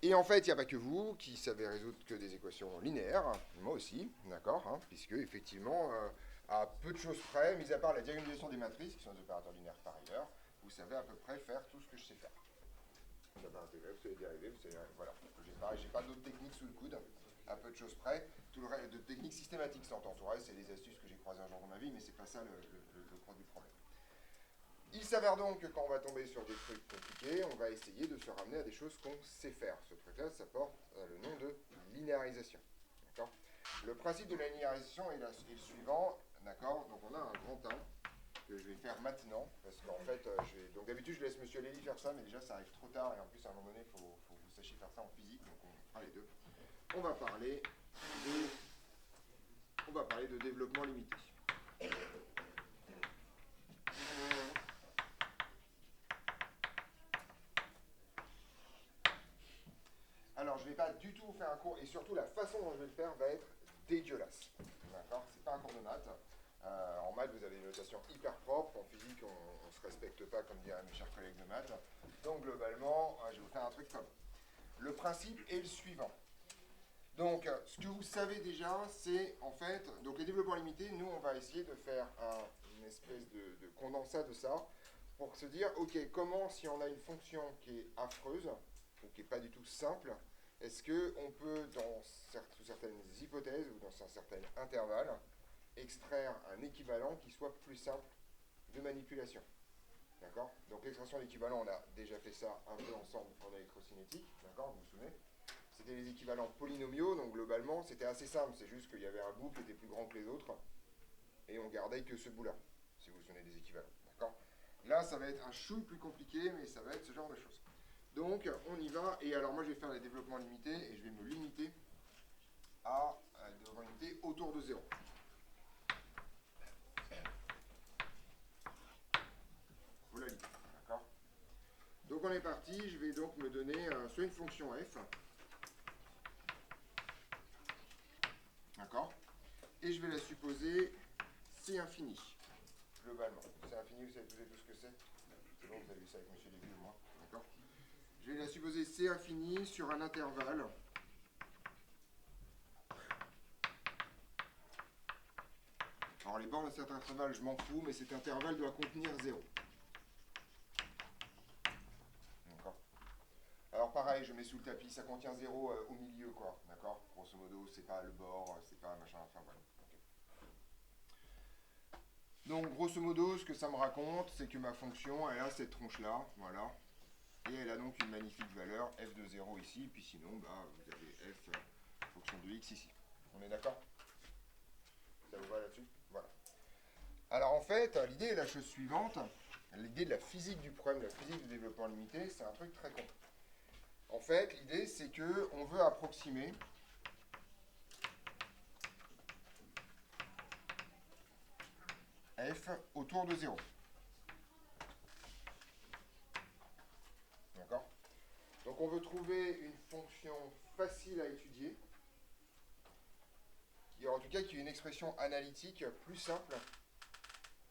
Et en fait, il n'y a pas que vous qui savez résoudre que des équations linéaires, moi aussi, d'accord, hein, puisque effectivement, à peu de choses près, mis à part la diagonalisation des matrices, qui sont des opérateurs linéaires par ailleurs, vous savez à peu près faire tout ce que je sais faire. Vous savez intégrer, vous savez dériver, vous savez, voilà. J'ai pas d'autres techniques sous le coude, à peu de choses près. Tout le reste de techniques systématiques s'entend. Tout le reste, c'est des astuces que j'ai croisées un jour dans ma vie, mais c'est pas ça le gros du problème. Il s'avère donc que quand on va tomber sur des trucs compliqués, on va essayer de se ramener à des choses qu'on sait faire. Ce truc-là, ça porte le nom de linéarisation. D'accord. Le principe de la linéarisation est le suivant. D'accord. Donc on a un grand 1 que je vais faire maintenant, parce qu'en fait, donc d'habitude je laisse Monsieur Lévy faire ça, mais déjà ça arrive trop tard, et en plus à un moment donné, il faut que vous sachiez faire ça en physique, donc on fera les deux. On va parler de développement limité. Alors, je ne vais pas du tout faire un cours, et surtout la façon dont je vais le faire va être dégueulasse. D'accord. C'est pas un cours de maths. En maths, vous avez une notation hyper propre. En physique, on ne se respecte pas, comme diraient mes chers collègues de maths. Donc, globalement, je vais vous faire un truc comme. Le principe est le suivant. Donc, ce que vous savez déjà, c'est en fait, donc les développements limités, nous, on va essayer de faire une espèce de condensat de ça pour se dire, ok, comment, si on a une fonction qui est affreuse, ou qui n'est pas du tout simple, est-ce qu'on peut, sous certaines hypothèses ou dans un certain intervalle, extraire un équivalent qui soit plus simple de manipulation. D'accord. Donc l'extraction d'équivalent, on a déjà fait ça un peu ensemble en électrocinétique, d'accord, vous vous souvenez. C'était les équivalents polynomiaux, donc globalement, c'était assez simple. C'est juste qu'il y avait un bout qui était plus grand que les autres, et on gardait que ce bout-là, si vous vous souvenez des équivalents. D'accord. Là, ça va être un chouille plus compliqué, mais ça va être ce genre de choses. Donc, on y va. Et alors, moi, je vais faire les développements limités, et je vais me limiter à des développements limités autour de 0. Voilà l'idée. D'accord. Donc, on est parti. Je vais donc me donner soit une fonction f, d'accord, et je vais la supposer C infini, globalement. C infini, vous savez tout ce que c'est. C'est bon, vous avez vu ça avec M. Lévy ou moi. D'accord. Je vais la supposer C infini sur un intervalle. Alors les bornes de cet intervalle, je m'en fous, mais cet intervalle doit contenir 0. D'accord. Alors pareil, je mets sous le tapis, ça contient 0 au milieu, quoi. D'accord. Grosso modo, c'est pas le bord, c'est pas machin, enfin voilà. Okay. Donc grosso modo, ce que ça me raconte, c'est que ma fonction, elle a cette tronche-là, voilà. Et elle a donc une magnifique valeur, f de 0 ici, puis sinon, bah, vous avez f fonction de x ici. On est d'accord? Ça vous va là-dessus? Voilà. Alors en fait, l'idée est la chose suivante. L'idée de la physique du problème, de la physique du développement limité, c'est un truc très con. En fait, l'idée c'est qu'on veut approximer f autour de 0. D'accord? Donc on veut trouver une fonction facile à étudier, en tout cas qui ait une expression analytique plus simple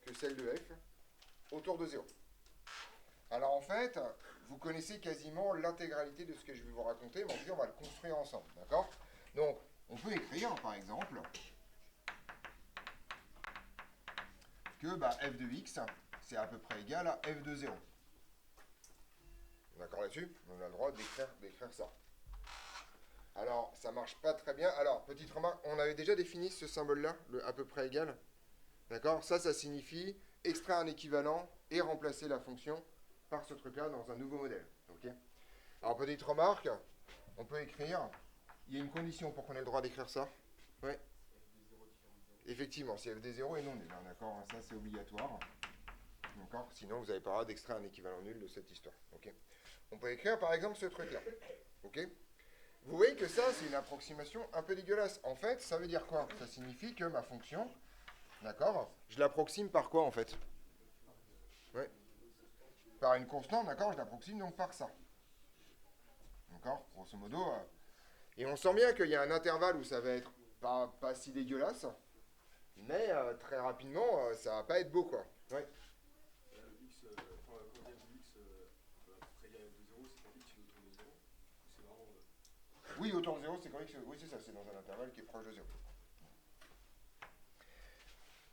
que celle de f, autour de 0. Alors en fait, vous connaissez quasiment l'intégralité de ce que je vais vous raconter, mais on va le construire ensemble, d'accord? Donc, on peut écrire, par exemple, que bah, f de x, c'est à peu près égal à f de 0. D'accord là-dessus? On a le droit d'écrire ça. Alors, ça marche pas très bien. Alors, petite remarque, on avait déjà défini ce symbole-là, le à peu près égal. D'accord? Ça signifie extraire un équivalent et remplacer la fonction par ce truc-là dans un nouveau modèle. Ok? Alors, petite remarque, on peut écrire, il y a une condition pour qu'on ait le droit d'écrire ça. Ouais. Effectivement, si f des 0 est non nul, hein, d'accord? Ça, c'est obligatoire. D'accord? Sinon, vous n'avez pas le droit d'extraire un équivalent nul de cette histoire. Ok? On peut écrire, par exemple, ce truc-là. Ok? Vous voyez que ça, c'est une approximation un peu dégueulasse. En fait, ça veut dire quoi? Ça signifie que ma fonction, d'accord, je l'approxime par quoi, en fait? Ouais. Par une constante, d'accord, je l'approxime donc par ça. D'accord? Grosso modo. Et on sent bien qu'il y a un intervalle où ça va être pas si dégueulasse, mais très rapidement, ça va pas être beau, quoi. Ouais. X, quand on dit x à peu près égal à f de 0, c'est quand x est autour de 0. C'est vraiment Oui, autour de 0, c'est correct. Oui, c'est ça, c'est dans un intervalle qui est proche de 0.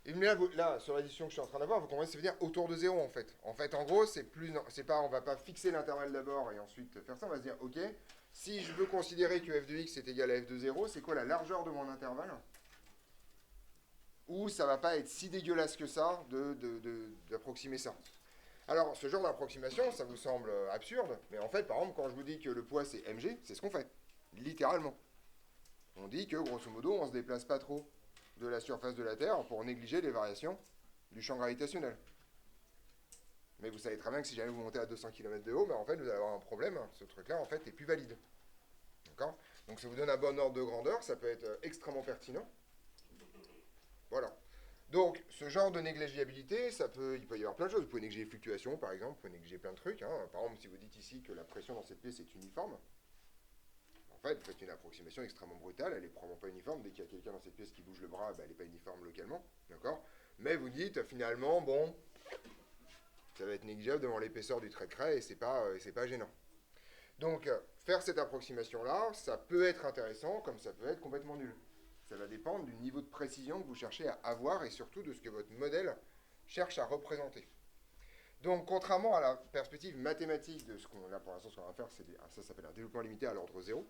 Et mais là, sur l'addition que je suis en train d'avoir, vous comprenez, ça veut dire autour de 0 en fait. En fait, en gros, c'est plus, c'est pas, on va pas fixer l'intervalle d'abord et ensuite faire ça. On va se dire, ok, si je veux considérer que f de x est égal à f de 0, c'est quoi la largeur de mon intervalle? Ou ça va pas être si dégueulasse que ça d'approximer ça. Alors, ce genre d'approximation, ça vous semble absurde, mais en fait, par exemple, quand je vous dis que le poids c'est mg, c'est ce qu'on fait, littéralement. On dit que, grosso modo, on ne se déplace pas trop de la surface de la Terre pour négliger les variations du champ gravitationnel. Mais vous savez très bien que si jamais vous montez à 200 km de haut, ben en fait, vous allez avoir un problème. Ce truc-là, en fait, est plus valide. D'accord? Donc, ça vous donne un bon ordre de grandeur. Ça peut être extrêmement pertinent. Voilà. Donc, ce genre de négligeabilité, il peut y avoir plein de choses. Vous pouvez négliger les fluctuations, par exemple. Vous pouvez négliger plein de trucs. Hein. Par exemple, si vous dites ici que la pression dans cette pièce est uniforme, en fait, vous faites une approximation extrêmement brutale. Elle n'est probablement pas uniforme. Dès qu'il y a quelqu'un dans cette pièce qui bouge le bras, ben, elle n'est pas uniforme localement. D'accord? Mais vous dites, finalement, bon, ça va être négligeable devant l'épaisseur du trait de craie et c'est pas gênant. Donc, faire cette approximation-là, ça peut être intéressant comme ça peut être complètement nul. Ça va dépendre du niveau de précision que vous cherchez à avoir et surtout de ce que votre modèle cherche à représenter. Donc, contrairement à la perspective mathématique de ce qu'on a pour l'instant, ce qu'on va faire, ça s'appelle un développement limité à l'ordre 0.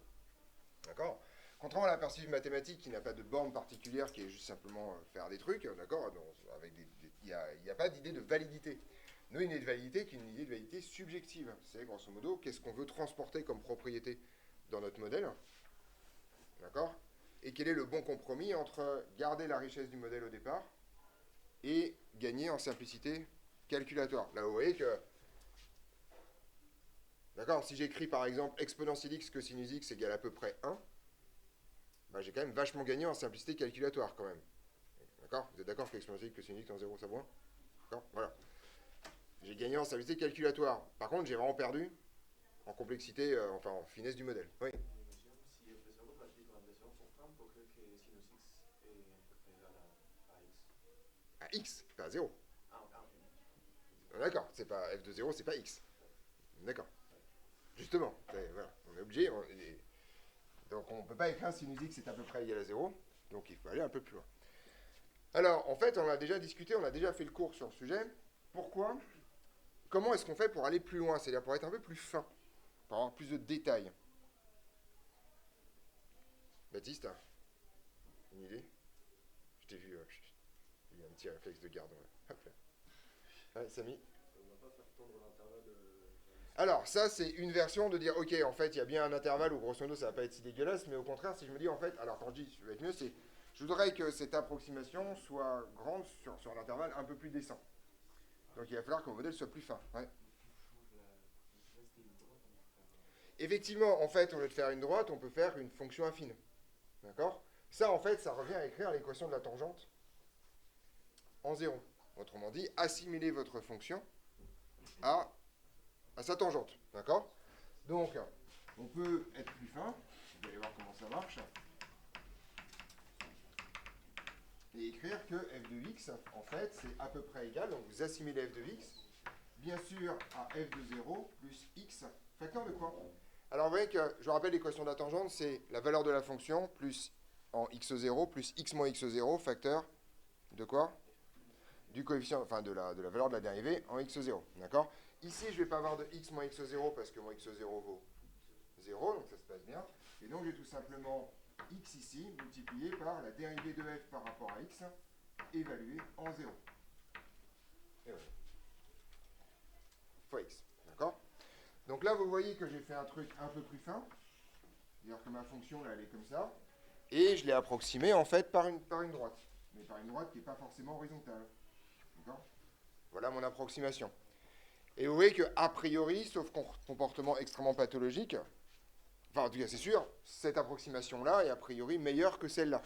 D'accord? Contrairement à la perspective mathématique qui n'a pas de borne particulière, qui est juste simplement faire des trucs, d'accord? Il n'y a pas d'idée de validité. Nous, une idée de validité qui est une idée de validité subjective. C'est grosso modo, qu'est-ce qu'on veut transporter comme propriété dans notre modèle? D'accord? Et quel est le bon compromis entre garder la richesse du modèle au départ et gagner en simplicité calculatoire. Là, vous voyez que, d'accord, si j'écris par exemple exponentielle x cosinus x égale à peu près 1, bah, j'ai quand même vachement gagné en simplicité calculatoire quand même. D'accord? Vous êtes d'accord que exponentielle x cosinus x en 0, ça vaut 1? D'accord? Voilà. J'ai gagné en simplicité calculatoire. Par contre, j'ai vraiment perdu en complexité, enfin en finesse du modèle. Oui. À x, pas à 0. D'accord, c'est pas f de 0, c'est pas x. D'accord. Justement, voilà, on est obligé. Donc on ne peut pas écrire sinus x est à peu près égal à 0. Donc il faut aller un peu plus loin. Alors, en fait, on a déjà discuté, on a déjà fait le cours sur le sujet. Pourquoi? Comment est-ce qu'on fait pour aller plus loin? C'est-à-dire pour être un peu plus fin, pour avoir plus de détails. Baptiste, une idée? Je t'ai vu, il y a un petit réflexe de garde. Ouais. Hop là. Ouais, Samy? On va pas faire tendre l'intervalle. Alors, ça, c'est une version de dire, ok, en fait, il y a bien un intervalle où, grosso modo, ça va pas être si dégueulasse, mais au contraire, si je me dis, en fait, alors quand je dis, ça va être mieux, c'est, je voudrais que cette approximation soit grande sur l'intervalle un peu plus décent. Donc, il va falloir que mon modèle soit plus fin. Ouais. Effectivement, en fait, au lieu de faire une droite, on peut faire une fonction affine. D'accord? Ça, en fait, ça revient à écrire l'équation de la tangente en 0. Autrement dit, assimiler votre fonction à sa tangente. D'accord? Donc, on peut être plus fin. Vous allez voir comment ça marche. Et écrire que f de x, en fait, c'est à peu près égal. Donc, vous assimilez f de x, bien sûr, à f de 0 plus x, facteur de quoi? Alors, vous voyez que, je vous rappelle, l'équation de la tangente, c'est la valeur de la fonction plus en x0 plus x moins x0, facteur de quoi? Du coefficient, enfin de la valeur de la dérivée en x0. D'accord? Ici, je ne vais pas avoir de x moins x0 parce que mon x0 vaut 0, donc ça se passe bien. Et donc, j'ai tout simplement x ici multiplié par la dérivée de f par rapport à x évaluée en 0. Et voilà. Fois x. D'accord? Donc là, vous voyez que j'ai fait un truc un peu plus fin. C'est-à-dire que ma fonction, là, elle est comme ça. Et je l'ai approximée, en fait, par une droite. Mais par une droite qui n'est pas forcément horizontale. D'accord? Voilà mon approximation. Et vous voyez qu'a priori, sauf comportement extrêmement pathologique, enfin en tout cas c'est sûr, cette approximation-là est a priori meilleure que celle-là.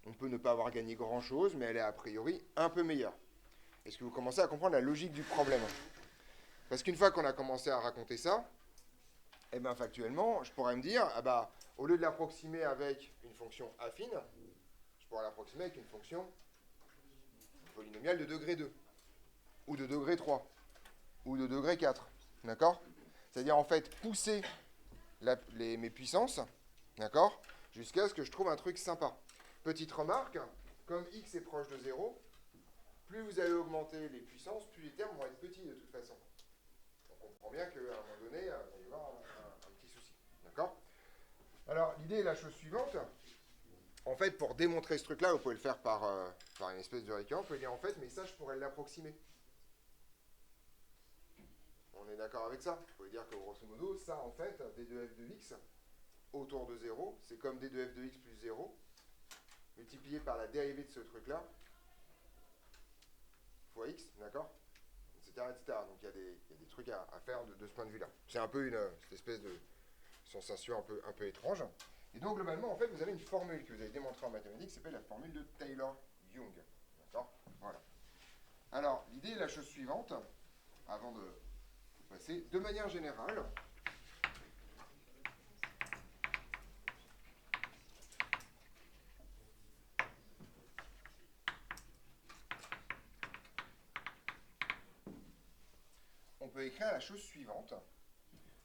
On peut ne pas avoir gagné grand-chose, mais elle est a priori un peu meilleure. Est-ce que vous commencez à comprendre la logique du problème? Parce qu'une fois qu'on a commencé à raconter ça, eh bien factuellement, je pourrais me dire, ah bah, au lieu de l'approximer avec une fonction affine, je pourrais l'approximer avec une fonction polynomiale de degré 2, ou de degré 3, ou de degré 4. D'accord? C'est-à-dire en fait pousser mes puissances D'accord? Jusqu'à ce que je trouve un truc sympa. Petite remarque, comme x est proche de 0, plus vous allez augmenter les puissances, plus les termes vont être petits de toute façon. On comprend bien qu'à un moment donné, il va y avoir un petit souci. D'accord? Alors, l'idée est la chose suivante. En fait, pour démontrer ce truc-là, vous pouvez le faire par une espèce de récurrent. Vous pouvez dire, en fait, mais ça, je pourrais l'approximer. On est d'accord avec ça? Vous pouvez dire que, grosso modo, ça, en fait, d de f de x, autour de 0, c'est comme d de f de x plus 0, multiplié par la dérivée de ce truc-là, fois x, d'accord? Etc., etc. Donc, il y a des trucs à faire de ce point de vue-là. C'est un peu cette espèce de sensation un peu étrange. Et donc, globalement, en fait, vous avez une formule que vous avez démontrée en mathématiques qui s'appelle la formule de Taylor-Young. D'accord? Voilà. Alors, l'idée est la chose suivante, avant de passer. De manière générale, on peut écrire la chose suivante.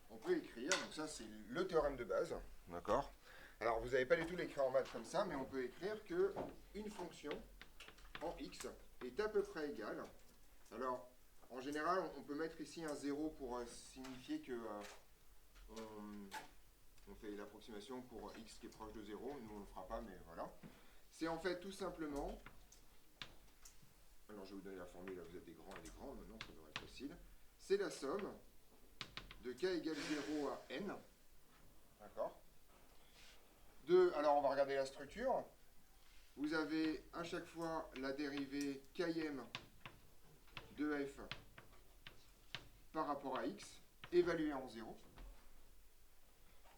On peut écrire, donc ça c'est le théorème de base, d'accord? Alors vous n'avez pas du tout l'écrire en maths comme ça, mais on peut écrire que une fonction en x est à peu près égale. Alors, en général, on peut mettre ici un 0 pour signifier que on fait l'approximation pour x qui est proche de 0. Nous, on ne le fera pas, mais voilà. C'est en fait tout simplement... Alors, je vais vous donner la formule, là, vous êtes des grands et des grandes, maintenant, ça devrait être facile. C'est la somme de k égale 0 à n. D'accord? Alors, on va regarder la structure. Vous avez à chaque fois la dérivée km de f par rapport à x, évaluée en 0,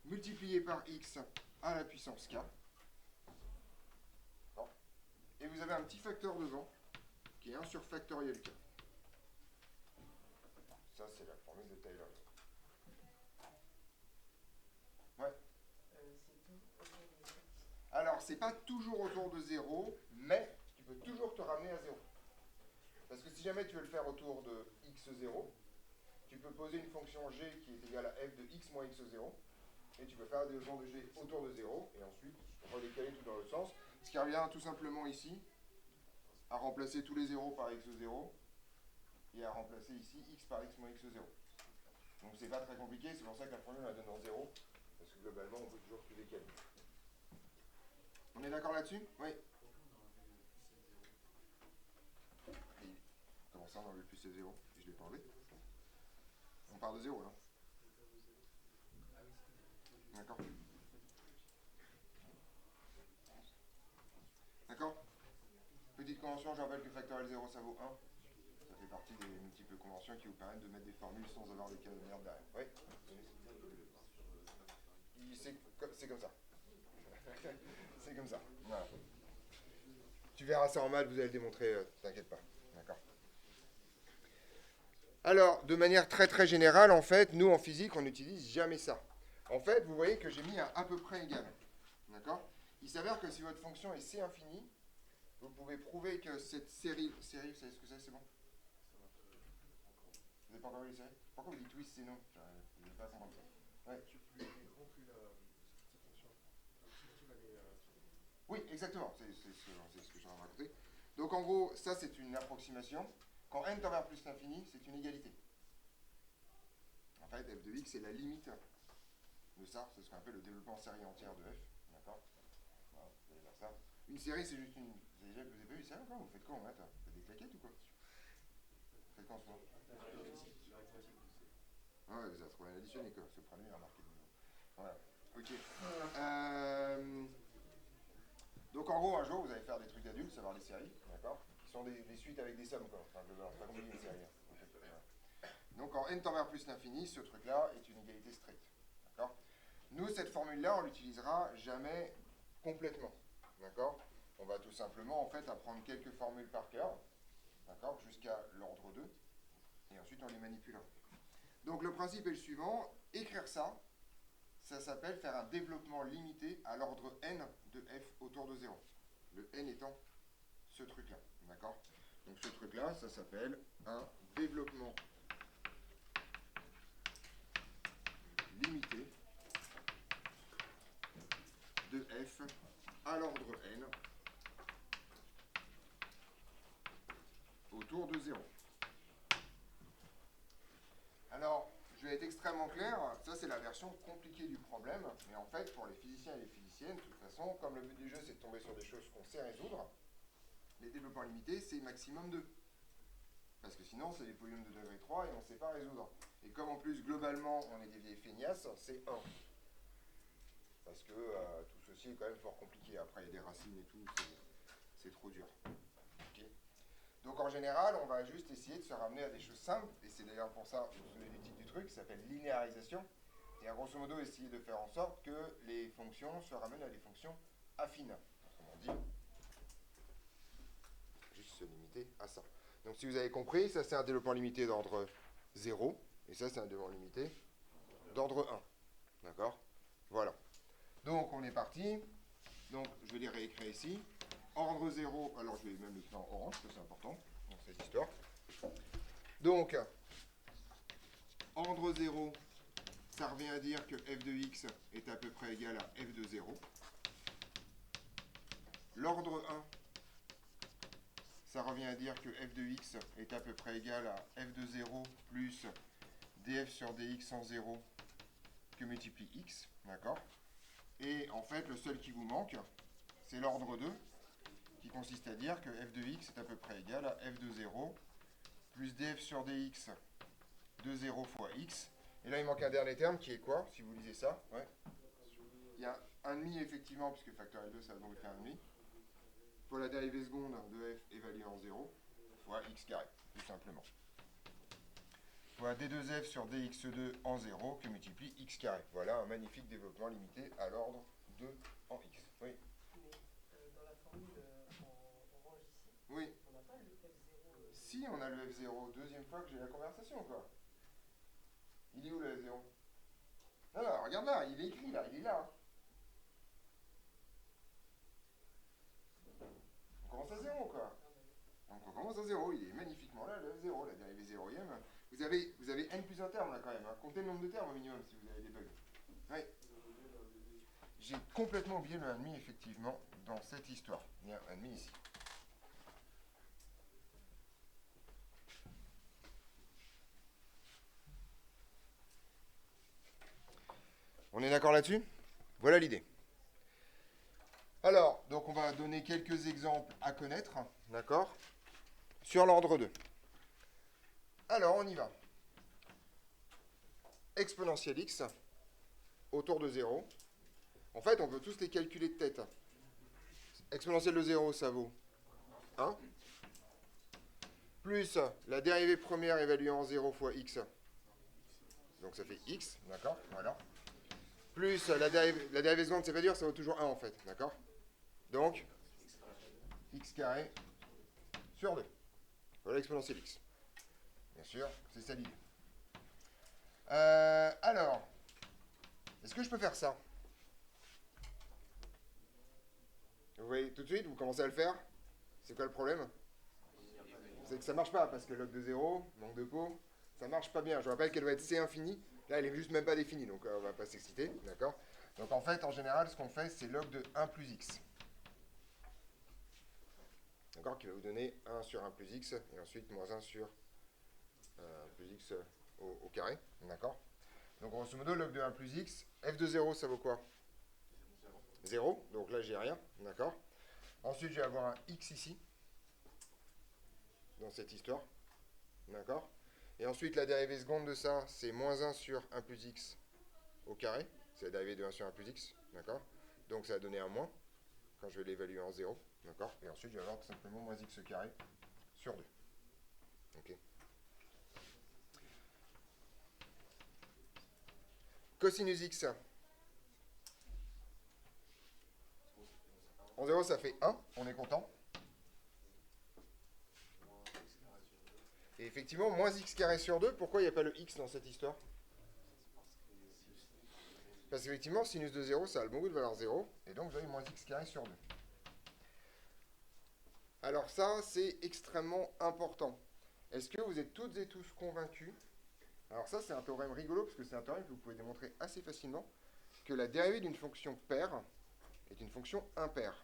multiplié par x à la puissance k. Et vous avez un petit facteur devant, qui est 1 sur factoriel k. Ça, c'est la formule de Taylor. Ouais. Alors, c'est pas toujours autour de 0, mais tu peux toujours te ramener à 0. Parce que si jamais tu veux le faire autour de x0, tu peux poser une fonction g qui est égale à f de x moins x0, et tu peux faire des gens de g autour de 0, et ensuite redécaler tout dans l'autre sens, ce qui revient tout simplement ici à remplacer tous les 0 par x0, et à remplacer ici x par x moins x0. Donc c'est pas très compliqué, c'est pour ça que la formule la donne en 0, parce que globalement on peut toujours tout décaler. On est d'accord là-dessus? Oui. Et comment ça on enlève plus c'est 0? Je l'ai pas enlevé. On part de 0 là. D'accord. D'accord? Petite convention, je rappelle que factoriel 0 ça vaut 1. Ça fait partie des multiples conventions qui vous permettent de mettre des formules sans avoir des cas de merde derrière. Oui. C'est comme ça. C'est comme ça. Voilà. Tu verras ça en maths, vous allez le démontrer, t'inquiète pas. D'accord. Alors, de manière très très générale, en fait, nous en physique, on n'utilise jamais ça. En fait, vous voyez que j'ai mis un à peu près égal. D'accord? Il s'avère que si votre fonction est c infini, vous pouvez prouver que cette série, vous savez ce que c'est bon? Vous n'avez pas encore vu les séries? Pourquoi vous dites oui, c'est non? Je ne vais pas comprendre ça. Ouais. Oui, exactement, c'est ce que je suis en train de raconter. Donc en gros, ça c'est une approximation. Quand n tend vers plus l'infini, c'est une égalité. En fait, f de x c'est la limite de ça, c'est ce qu'on appelle le développement en série entière de f. D'accord? Voilà, vous allez faire ça. Une série, c'est juste une. Vous avez pas vu une série encore? Vous faites quoi en maths? Vous faites des claquettes ou quoi? Vous faites quoi en ce moment? Ah ouais, vous avez trouvé l'additionné quoi, ce premier, il a remarqué. Voilà. Ok. Donc en gros, un jour, vous allez faire des trucs d'adultes, savoir des séries, d'accord? Qui sont des suites avec des sommes, quoi. Enfin, c'est pas compliqué une série. Donc en n tend vers plus l'infini, ce truc-là est une égalité stricte. D'accord? Nous, cette formule-là, on l'utilisera jamais complètement. D'accord? On va tout simplement, en fait, apprendre quelques formules par cœur, d'accord? Jusqu'à l'ordre 2, et ensuite on les manipulera. Donc le principe est le suivant, écrire ça, ça s'appelle faire un développement limité à l'ordre n de f autour de 0. Le n étant ce truc-là, d'accord? Donc ce truc-là, ça s'appelle un développement limité à l'ordre n autour de 0. Alors, je vais être extrêmement clair, ça c'est la version compliquée du problème, mais en fait, pour les physiciens et les physiciennes, de toute façon, comme le but du jeu c'est de tomber sur des choses qu'on sait résoudre, les développements limités c'est maximum 2. Parce que sinon c'est des polynômes de degré 3 et on ne sait pas résoudre. Et comme en plus globalement on est des vieilles feignasses, c'est 1. Parce que tout ceci est quand même fort compliqué. Après il y a des racines et tout, c'est trop dur. Okay. Donc en général, on va juste essayer de se ramener à des choses simples, et c'est d'ailleurs pour ça, vous vous souvenez du titre du truc, qui s'appelle linéarisation, et à grosso modo essayer de faire en sorte que les fonctions se ramènent à des fonctions affines. Autrement dit, juste se limiter à ça. Donc si vous avez compris, ça c'est un développement limité d'ordre 0, et ça c'est un développement limité d'ordre 1. D'accord? Voilà. Donc on est parti. Donc je vais les réécrire ici. Ordre 0, alors je vais même l'écrire en orange, parce que c'est important dans cette histoire. Donc, ordre 0, ça revient à dire que f de x est à peu près égal à f de 0. L'ordre 1, ça revient à dire que f de x est à peu près égal à f de 0 plus df sur dx en 0 que multiplie x, d'accord? Et en fait, le seul qui vous manque, c'est l'ordre 2, qui consiste à dire que f de x est à peu près égal à f de 0 plus df sur dx de 0 fois x. Et là, il manque un dernier terme qui est quoi, si vous lisez ça? Ouais. Il y a 1,5 effectivement, puisque factoriel 2, ça va donc faire 1,5. Fois la dérivée seconde de f évaluée en 0, fois x carré, tout simplement. Fois d2f sur dx2 en 0, que multiplie x carré. Voilà un magnifique développement limité à l'ordre 2 en x. Oui. Mais dans la formule en orange ici, Oui. on n'a pas le F0. Si, on a le f0, deuxième fois que j'ai la conversation, quoi. Il est où le f0? Non, non, regarde là, il est écrit là, il est là. On commence à 0, quoi. Donc on commence à 0, il est magnifiquement là, le f0, la dérivée zéroième. Vous avez n plus un terme là quand même, hein. Comptez le nombre de termes au minimum si vous avez des bugs. Oui. J'ai complètement oublié le 1,5 effectivement dans cette histoire. Il y a un 1,5 ici. On est d'accord là-dessus? Voilà l'idée. Alors, donc on va donner quelques exemples à connaître, d'accord, sur l'ordre 2. Alors, on y va. Exponentielle x autour de 0. En fait, on peut tous les calculer de tête. Exponentielle de 0, ça vaut 1. Plus la dérivée première évaluée en 0 fois x. Donc ça fait x, d'accord, voilà. Plus la dérivée seconde, c'est pas dur, ça vaut toujours 1 en fait, d'accord. Donc, x carré sur 2. Voilà l'exponentielle x. Bien sûr, c'est ça l'idée. Alors, est-ce que je peux faire ça? Vous voyez tout de suite, vous commencez à le faire. C'est quoi le problème? C'est que ça marche pas, parce que log de 0, manque de pot, ça marche pas bien. Je vous rappelle qu'elle doit être C infini. Là, elle est juste même pas définie, donc on va pas s'exciter, d'accord? Donc en fait, en général, ce qu'on fait, c'est log de 1 plus x. D'accord? Qui va vous donner 1 sur 1 plus x, et ensuite moins 1 sur plus x au carré, d'accord? Donc grosso modo, log de 1 plus x, f de 0, ça vaut quoi? 0, donc là, j'ai rien, d'accord? Ensuite, je vais avoir un x ici, dans cette histoire, d'accord? Et ensuite, la dérivée seconde de ça, c'est moins 1 sur 1 plus x au carré. C'est la dérivée de 1 sur 1 plus x, d'accord? Donc ça va donner un moins, quand je vais l'évaluer en 0, d'accord? Et ensuite, je vais avoir tout simplement moins x carré sur 2. Ok. Cosinus x. En 0, ça fait 1, on est content. Et effectivement, moins x carré sur 2, pourquoi il n'y a pas le x dans cette histoire? Parce qu'effectivement, sinus de 0, ça a le bon goût de valeur 0, et donc vous avez moins x carré sur 2. Alors ça, c'est extrêmement important. Est-ce que vous êtes toutes et tous convaincus? Alors ça, c'est un théorème rigolo, parce que c'est un théorème que vous pouvez démontrer assez facilement, que la dérivée d'une fonction paire est une fonction impaire.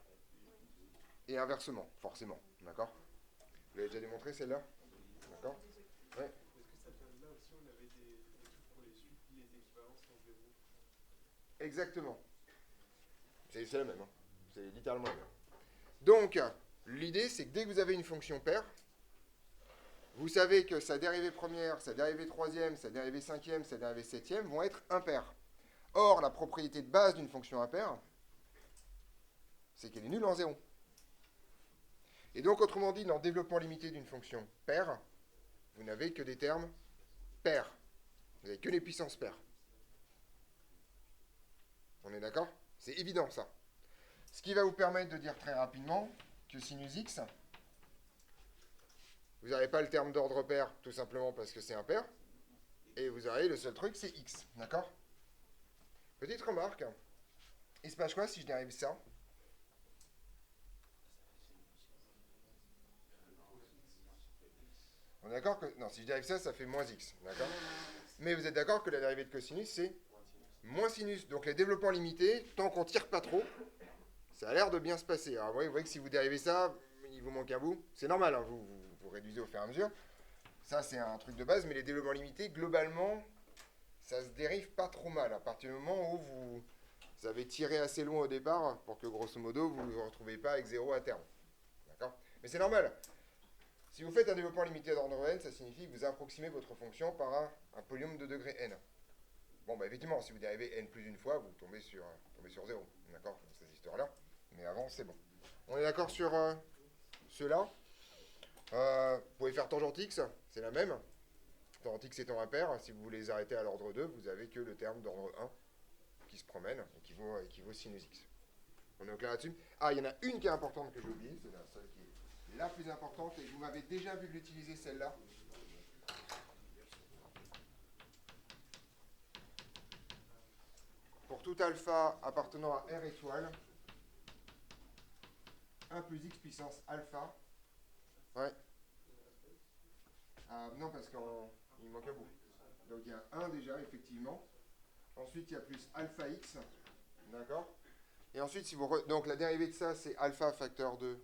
Et inversement, forcément. D'accord? Vous l'avez déjà démontré celle-là? D'accord? Ouais. Est-ce que ça vient de là aussi, on avait des trucs pour les suites, les équivalences en zéro? Exactement. C'est la même. Hein. C'est littéralement la même. Donc, l'idée, c'est que dès que vous avez une fonction paire, vous savez que sa dérivée première, sa dérivée troisième, sa dérivée cinquième, sa dérivée septième vont être impaires. Or, la propriété de base d'une fonction impaire, c'est qu'elle est nulle en zéro. Et donc, autrement dit, dans le développement limité d'une fonction paire, vous n'avez que des termes pairs. Vous n'avez que les puissances paires. On est d'accord? C'est évident, ça. Ce qui va vous permettre de dire très rapidement que sinus x, vous n'avez pas le terme d'ordre pair, tout simplement parce que c'est impair. Et vous avez le seul truc, c'est x. D'accord? Petite remarque. Il se passe quoi si je dérive ça? On est d'accord que... Non, si je dérive ça, ça fait moins x. D'accord? Mais vous êtes d'accord que la dérivée de cosinus, c'est moins sinus. Donc les développements limités, tant qu'on tire pas trop, ça a l'air de bien se passer. Alors vous voyez que si vous dérivez ça, il vous manque un bout. C'est normal, hein, vous réduisez au fur et à mesure. Ça, c'est un truc de base, mais les développements limités, globalement, ça se dérive pas trop mal. À partir du moment où vous avez tiré assez loin au départ, pour que grosso modo, vous ne vous retrouvez pas avec 0 à terme. D'accord? Mais c'est normal. Si vous faites un développement limité d'ordre n, ça signifie que vous approximez votre fonction par un polynôme de degré n. Bon, bah effectivement, si vous dérivez n plus une fois, vous tombez sur 0. D'accord? Dans ces histoires-là. Mais avant, c'est bon. On est d'accord sur ceux-là? Vous pouvez faire tangente x, c'est la même. Tangente x étant impair, si vous les arrêtez à l'ordre 2, vous avez que le terme d'ordre 1 qui se promène et qui vaut sinus x. On est au clair là-dessus? Ah, il y en a une qui est importante que j'ai oubliée, c'est la seule qui est la plus importante, et vous m'avez déjà vu l'utiliser celle-là. Pour tout alpha appartenant à R étoile, 1 plus x puissance alpha. Ouais. Non, parce qu'il manque un bout. Donc il y a 1 déjà, effectivement. Ensuite, il y a plus alpha x. D'accord? Et ensuite, si vous donc la dérivée de ça, c'est alpha facteur de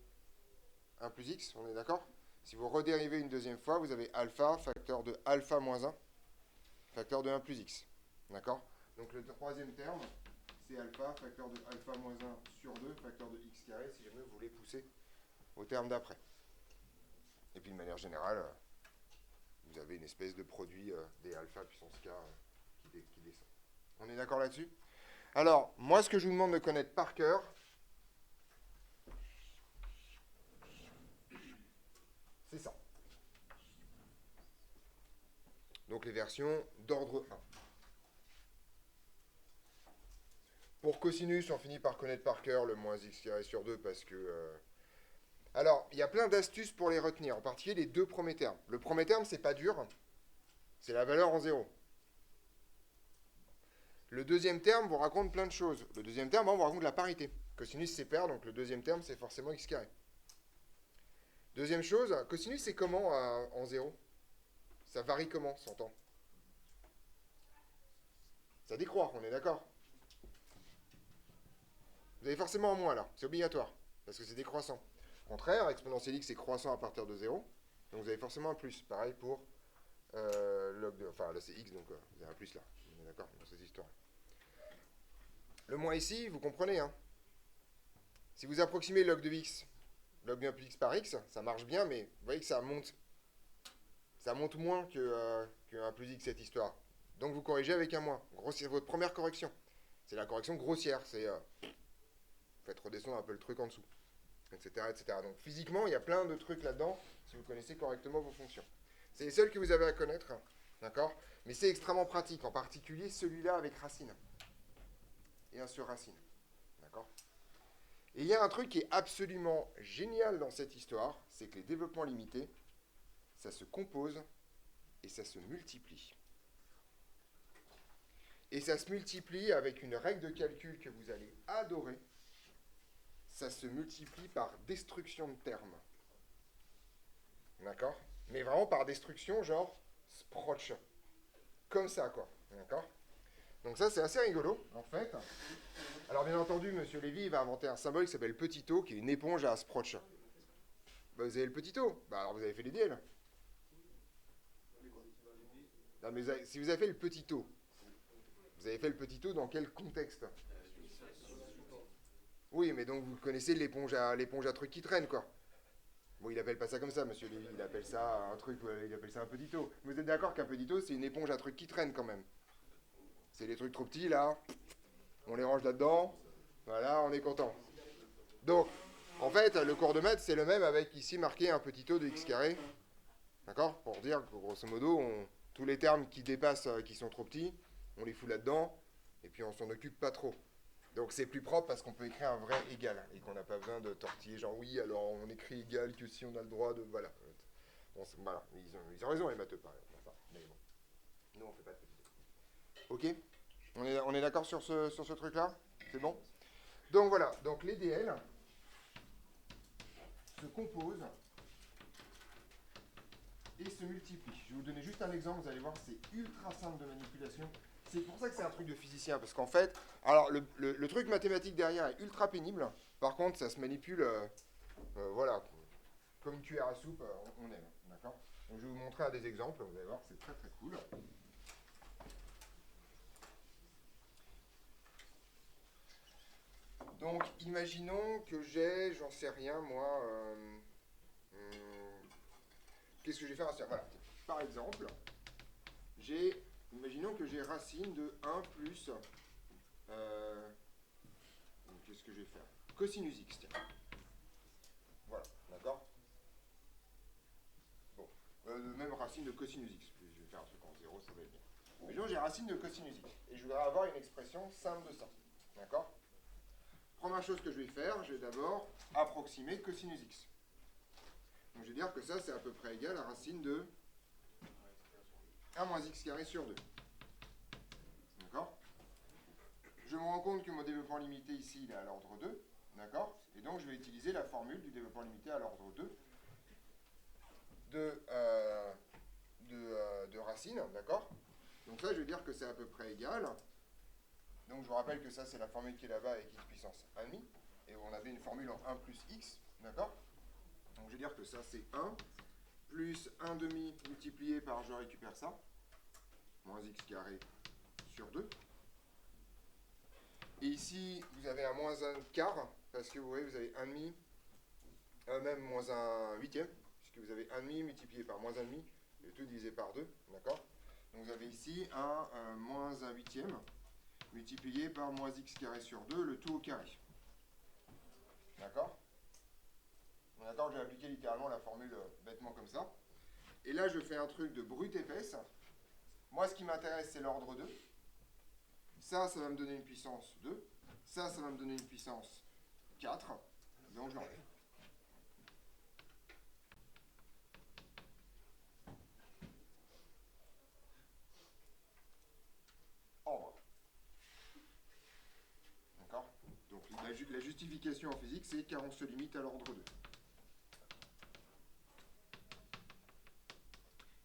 1 plus x. On est d'accord? Si vous redérivez une deuxième fois, vous avez alpha facteur de alpha moins 1 facteur de 1 plus x. D'accord? Donc le troisième terme, c'est alpha facteur de alpha moins 1 sur 2 facteur de x carré, si jamais vous voulez pousser au terme d'après. Et puis de manière générale, vous avez une espèce de produit des alpha puissance k qui descend. On est d'accord là-dessus? Alors, moi, ce que je vous demande de connaître par cœur, c'est ça. Donc les versions d'ordre 1. Pour cosinus, on finit par connaître par cœur le moins x carré sur 2 parce que... Alors, il y a plein d'astuces pour les retenir, en particulier les deux premiers termes. Le premier terme, c'est pas dur, c'est la valeur en 0. Le deuxième terme vous raconte plein de choses. Le deuxième terme, on vous raconte la parité. Cosinus, c'est pair, donc le deuxième terme, c'est forcément x carré. Deuxième chose, cosinus, c'est comment en 0? Ça varie comment, 100 ans? Ça décroît, on est d'accord? Vous avez forcément un moins là, c'est obligatoire, parce que c'est décroissant. Au contraire, exponentielle x est croissant à partir de 0, donc vous avez forcément un plus. Pareil pour log de... Enfin, là c'est x, donc vous avez un plus là. On est d'accord dans cette histoire. Le moins ici, vous comprenez, hein? Si vous approximez log de x, log de 1 plus x par x, ça marche bien, mais vous voyez que ça monte moins que 1 plus x cette histoire. Donc vous corrigez avec un moins. C'est votre première correction. C'est la correction grossière, c'est... faites redescendre un peu le truc en dessous, etc., etc. Donc physiquement, il y a plein de trucs là-dedans, si vous connaissez correctement vos fonctions. C'est les seuls que vous avez à connaître, d'accord? Mais c'est extrêmement pratique, en particulier celui-là avec racine. Et un sur racine, d'accord? Et il y a un truc qui est absolument génial dans cette histoire, c'est que les développements limités, ça se compose et ça se multiplie. Et ça se multiplie avec une règle de calcul que vous allez adorer. Ça se multiplie par destruction de termes. D'accord? Mais vraiment par destruction, genre Sproch. Comme ça, quoi. D'accord? Donc ça, c'est assez rigolo, en fait. Alors, Alors bien entendu, Monsieur Lévy va inventer un symbole qui s'appelle petit o, qui est une éponge à Sproch. Bah, vous avez le petit o. Bah alors vous avez fait les DL. Non, mais si vous avez fait le petit o, vous avez fait le petit o dans quel contexte? Oui, mais donc vous connaissez l'éponge à truc qui traîne, quoi. Bon, il appelle pas ça comme ça, Monsieur Lévy. Il appelle ça un truc, il appelle ça un petit o. Vous êtes d'accord qu'un petit o, c'est une éponge à truc qui traîne quand même? C'est des trucs trop petits, là. On les range là-dedans. Voilà, on est content. Donc, en fait, le cours de maths, c'est le même avec ici marqué un petit o de x carré. D'accord? Pour dire que grosso modo, tous les termes qui dépassent, qui sont trop petits, on les fout là-dedans, et puis on s'en occupe pas trop. Donc c'est plus propre parce qu'on peut écrire un vrai égal, et qu'on n'a pas besoin de tortiller, genre oui, alors on écrit égal que si on a le droit de... Voilà. Bon, voilà, ils ont raison les matheux, par exemple. Enfin, mais bon, nous on fait pas de petit o. Ok? On est d'accord sur ce truc-là? C'est bon? Donc voilà, donc les DL se composent et se multiplient. Je vais vous donner juste un exemple, vous allez voir, c'est ultra simple de manipulation. C'est pour ça que c'est un truc de physicien, parce qu'en fait, alors le truc mathématique derrière est ultra pénible, par contre ça se manipule, voilà, comme une cuillère à soupe, on aime, d'accord? Donc je vais vous montrer un des exemples, vous allez voir, c'est très très cool. Donc, imaginons que j'ai, j'en sais rien, moi, qu'est-ce que je vais faire à ça? Voilà. Par exemple, imaginons que j'ai racine de 1 plus, qu'est-ce que je vais faire? Cosinus x, tiens. Voilà, d'accord? Bon, même racine de cosinus x, je vais faire un truc en 0, ça va être bien. Imaginons que j'ai racine de cosinus x, et je voudrais avoir une expression simple de ça, d'accord? Première chose que je vais faire, je vais d'abord approximer cosinus x. Donc je vais dire que ça, c'est à peu près égal à racine de 1 moins x carré sur 2. D'accord? Je me rends compte que mon développement limité ici, il est à l'ordre 2. D'accord? Et donc je vais utiliser la formule du développement limité à l'ordre 2 de racine. D'accord? Donc ça, je vais dire que c'est à peu près égal. Donc je vous rappelle que ça, c'est la formule qui est là-bas avec x puissance 1,5. Et on avait une formule en 1 plus x. D'accord? Donc je vais dire que ça, c'est 1 plus 1,5 multiplié par, je récupère ça, moins x carré sur 2. Et ici, vous avez un moins 1 quart, parce que vous voyez, vous avez 1,5, même moins 1 huitième, puisque vous avez 1,5 multiplié par moins 1,5, et tout divisé par 2, d'accord? Donc vous avez ici un moins 1 huitième, multiplié par moins x carré sur 2, le tout au carré. D'accord? D'accord, j'ai appliqué littéralement la formule bêtement comme ça. Et là, je fais un truc de brute épaisse. Moi, ce qui m'intéresse, c'est l'ordre 2. Ça va me donner une puissance 2. Ça va me donner une puissance 4. Donc, je l'enlève. Au revoir. D'accord? Donc, la justification en physique, c'est car on se limite à l'ordre 2.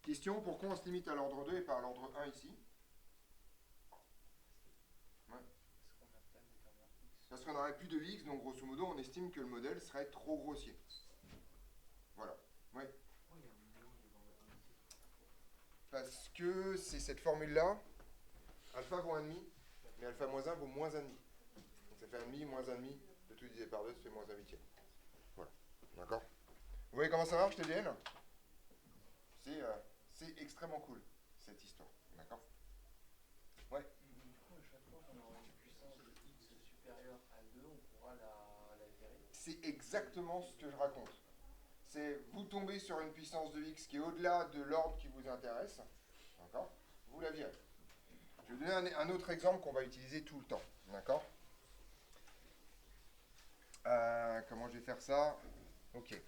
Question, pourquoi on se limite à l'ordre 2 et pas à l'ordre 1 ici? Ouais. Parce qu'on n'aurait plus de x, donc grosso modo, on estime que le modèle serait trop grossier. Voilà. Oui. Parce que c'est cette formule-là, alpha vaut 1,5, mais alpha moins 1 vaut moins 1,5. Donc ça fait 1,5 moins 1,5, de tout divisé par 2, ça fait moins 1 huitième. Voilà. D'accord? Vous voyez comment ça marche, TDL? C'est extrêmement cool, cette histoire. D'accord? Ouais. Du coup, à chaque fois qu'on aura une puissance de x supérieure à 2, on pourra la virer. C'est exactement ce que je raconte. C'est vous tombez sur une puissance de x qui est au-delà de l'ordre qui vous intéresse. D'accord? Vous la virez. Je vais vous donner un autre exemple qu'on va utiliser tout le temps. D'accord? Comment je vais faire ça? Ok.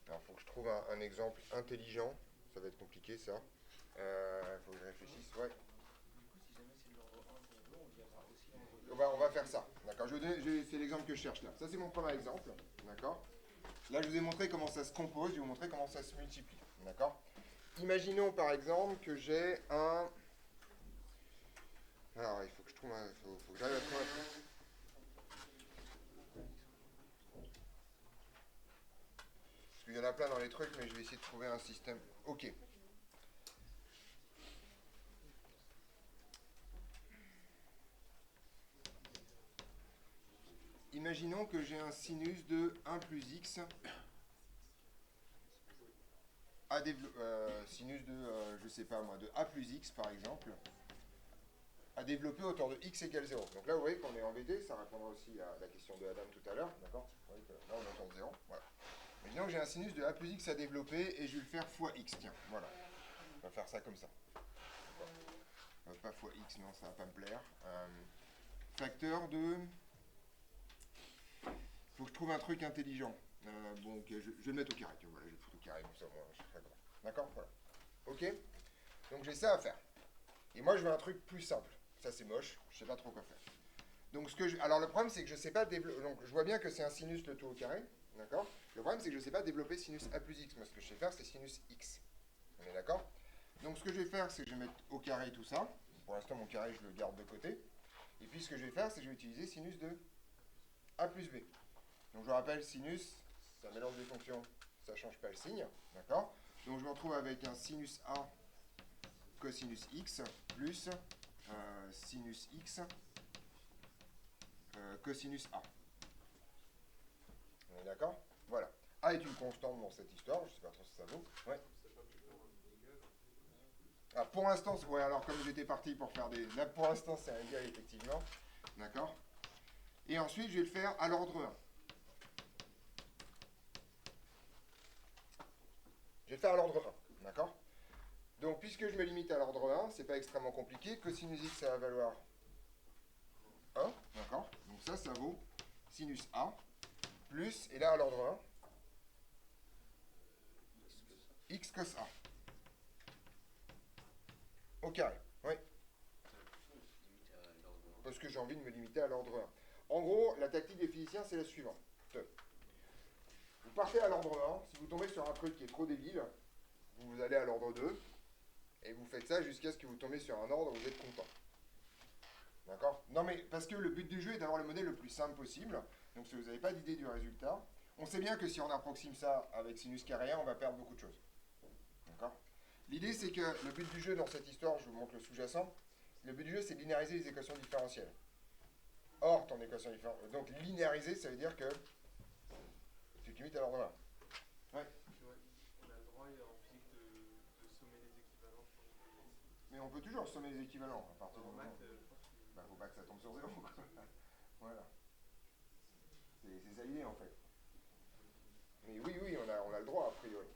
Alors, il faut que je trouve un exemple intelligent. Ça va être compliqué, ça. Faut que je réfléchisse. Ouais. Du coup, si jamais c'est de l'ordre 1 pour 2, on dira aussi l'ordre 2. On va faire ça. D'accord? C'est l'exemple que je cherche là. Ça, c'est mon premier exemple. D'accord? Là, je vous ai montré comment ça se compose. Je vais vous montrer comment ça se multiplie. D'accord? Imaginons par exemple que j'ai faut que j'arrive à trouver un truc. Parce qu'il y en a plein dans les trucs, mais je vais essayer de trouver un système. Ok. Imaginons que j'ai un sinus de 1 plus x à sinus de, je sais pas moi, de a plus x par exemple, à développer autour de x égale 0. Donc là, vous voyez qu'on est embêté, ça répondra aussi à la question de Adam tout à l'heure, d'accord? Vous voyez que là, on est autour de 0, voilà. Imaginons que j'ai un sinus de a plus x à développer et je vais le faire fois x, tiens, voilà. On va faire ça comme ça. Pas fois x, non, ça va pas me plaire. Facteur de... Faut que je trouve un truc intelligent. Bon, ok, je vais le mettre au carré, voilà, je vais le foutre au carré, comme ça, moi, je serai d'accord. D'accord? Voilà. Ok? Donc j'ai ça à faire. Et moi, je veux un truc plus simple. Ça, c'est moche, je sais pas trop quoi faire. Donc, alors, le problème, c'est que je sais pas développer... Donc, je vois bien que c'est un sinus, le tout au carré, d'accord? Le problème, c'est que je sais pas développer sinus a plus x. Moi, ce que je sais faire, c'est sinus x. On est d'accord? Donc, ce que je vais faire, c'est que je vais mettre au carré tout ça. Pour l'instant, mon carré, je le garde de côté. Et puis, ce que je vais faire, c'est que je vais utiliser sinus de a plus b. Donc, je rappelle, sinus, c'est un mélange des fonctions, ça ne change pas le signe, d'accord? Donc, je me retrouve avec un sinus a cosinus x plus sinus x cosinus a. On est d'accord? Voilà. A est une constante dans cette histoire, je ne sais pas trop si ça vaut. Ouais. Ah, pour l'instant, ouais, alors comme j'étais parti pour faire des... Là, pour l'instant, c'est un égal, effectivement. D'accord? Et ensuite, je vais le faire à l'ordre 1. Je vais le faire à l'ordre 1. D'accord? Donc, puisque je me limite à l'ordre 1, c'est pas extrêmement compliqué. Cosinus x, ça va valoir 1. D'accord? Donc ça vaut sinus a plus, et là, à l'ordre 1, x cos a. Au carré. Oui. Parce que j'ai envie de me limiter à l'ordre 1. En gros, la tactique des physiciens, c'est la suivante. Vous partez à l'ordre 1. Si vous tombez sur un truc qui est trop débile, vous allez à l'ordre 2. Et vous faites ça jusqu'à ce que vous tombez sur un ordre où vous êtes content. D'accord? Non mais, parce que le but du jeu est d'avoir le modèle le plus simple possible. Donc si vous n'avez pas d'idée du résultat, on sait bien que si on approxime ça avec sinus carré 1, on va perdre beaucoup de choses. D'accord? L'idée, c'est que le but du jeu dans cette histoire, je vous montre le sous-jacent, le but du jeu, c'est de linéariser les équations différentielles. Or, ton équation différentielle... Donc, linéariser, ça veut dire que tu te limites à l'ordre 1. Ouais. On a le droit en physique de sommer les équivalents. Mais on peut toujours sommer les équivalents à partir du En moment... maths, je pense que... Bah, faut pas que ça tombe sur 0. Voilà. C'est ça l'idée, en fait. Mais oui, on a le droit, a priori.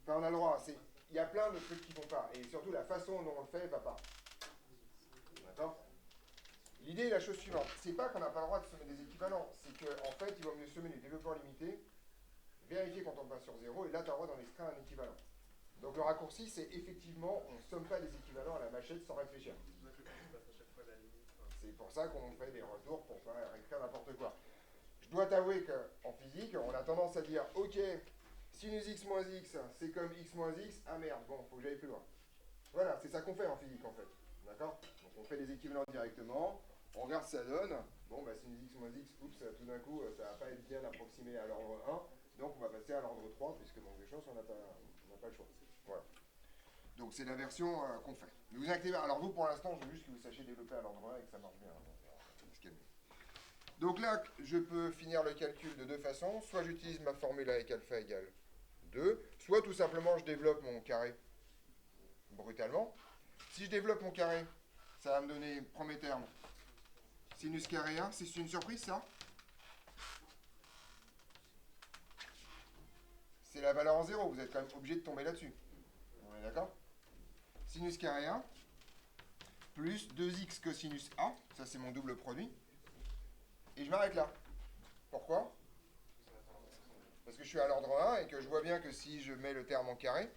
Enfin, on a le droit. Il y a plein de trucs qui vont pas. Et surtout, la façon dont on le fait va pas. D'accord? L'idée est la chose suivante. C'est pas qu'on n'a pas le droit de sommer des équivalents. C'est qu'en fait, il vaut mieux sommer les développeurs limités, vérifier quand on passe sur 0, et là, tu as le droit d'en extraire un équivalent. Donc le raccourci, c'est effectivement, on ne somme pas les équivalents à la machette sans réfléchir. C'est pour ça qu'on fait des retours pour pas écrire n'importe quoi. Je dois t'avouer qu'en physique, on a tendance à dire, ok, sinus x moins x, c'est comme x moins x, ah merde, bon, faut que j'aille plus loin. Voilà, c'est ça qu'on fait en physique, en fait. D'accord? Donc on fait les équivalents directement, on regarde ce que ça donne. Bon, bah sinus x moins x, oups, tout d'un coup, ça va pas être bien approximé à l'ordre 1, donc on va passer à l'ordre 3, puisque manque de chance, on n'a pas le choix. Voilà. Donc c'est la version qu'on fait. Ne vous inquiétez pas. Alors vous, pour l'instant, je veux juste que vous sachiez développer à l'ordre 1 et que ça marche bien. Donc là, je peux finir le calcul de deux façons. Soit j'utilise ma formule avec alpha égale 2, soit tout simplement je développe mon carré brutalement. Si je développe mon carré, ça va me donner, premier terme, sinus carré 1. C'est une surprise, ça? C'est la valeur en 0, vous êtes quand même obligé de tomber là-dessus. On est d'accord? Sinus carré 1 plus 2x cosinus A, ça c'est mon double produit. Et je m'arrête là. Pourquoi? Parce que je suis à l'ordre 1 et que je vois bien que si je mets le terme en carré,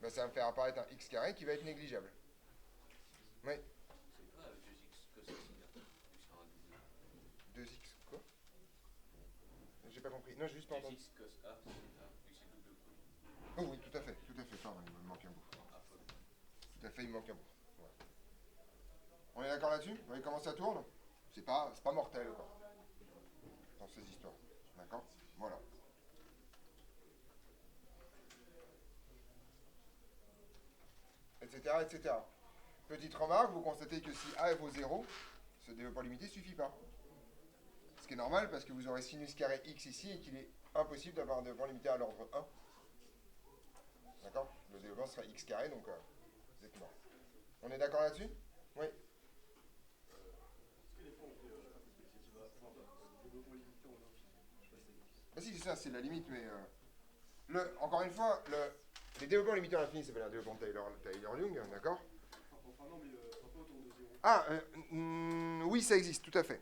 ben ça va me faire apparaître un x carré qui va être négligeable. Oui. C'est pas 2x cos A, vu sur un double. 2x quoi? J'ai pas compris. Non, j'ai juste pas entendu. 2x cos A, vu que c'est double produit. Oh oui, tout à fait, pardon, il me manque un bout. Tout à fait, il me manque un bout. Voilà. On est d'accord là-dessus? Vous voyez comment ça tourne? C'est pas mortel, quoi, dans ces histoires. D'accord? Voilà. Etc., etc. Petite remarque, vous constatez que si A vaut 0, ce développement limité ne suffit pas. Ce qui est normal parce que vous aurez sinus carré x ici et qu'il est impossible d'avoir un développement limité à l'ordre 1. D'accord? Le développement sera x carré, donc vous êtes mort. On est d'accord là-dessus? Oui. Est-ce que des fois on fait, je sais pas, perspective à développement limité en infini? Je sais pas si ça existe. Ah si, c'est ça, c'est la limite, mais... encore une fois, les développements limités à l'infini, ça s'appelle un développement Taylor-Young, d'accord? Enfin non, mais pas autour de 0. Ah, oui, ça existe, tout à fait.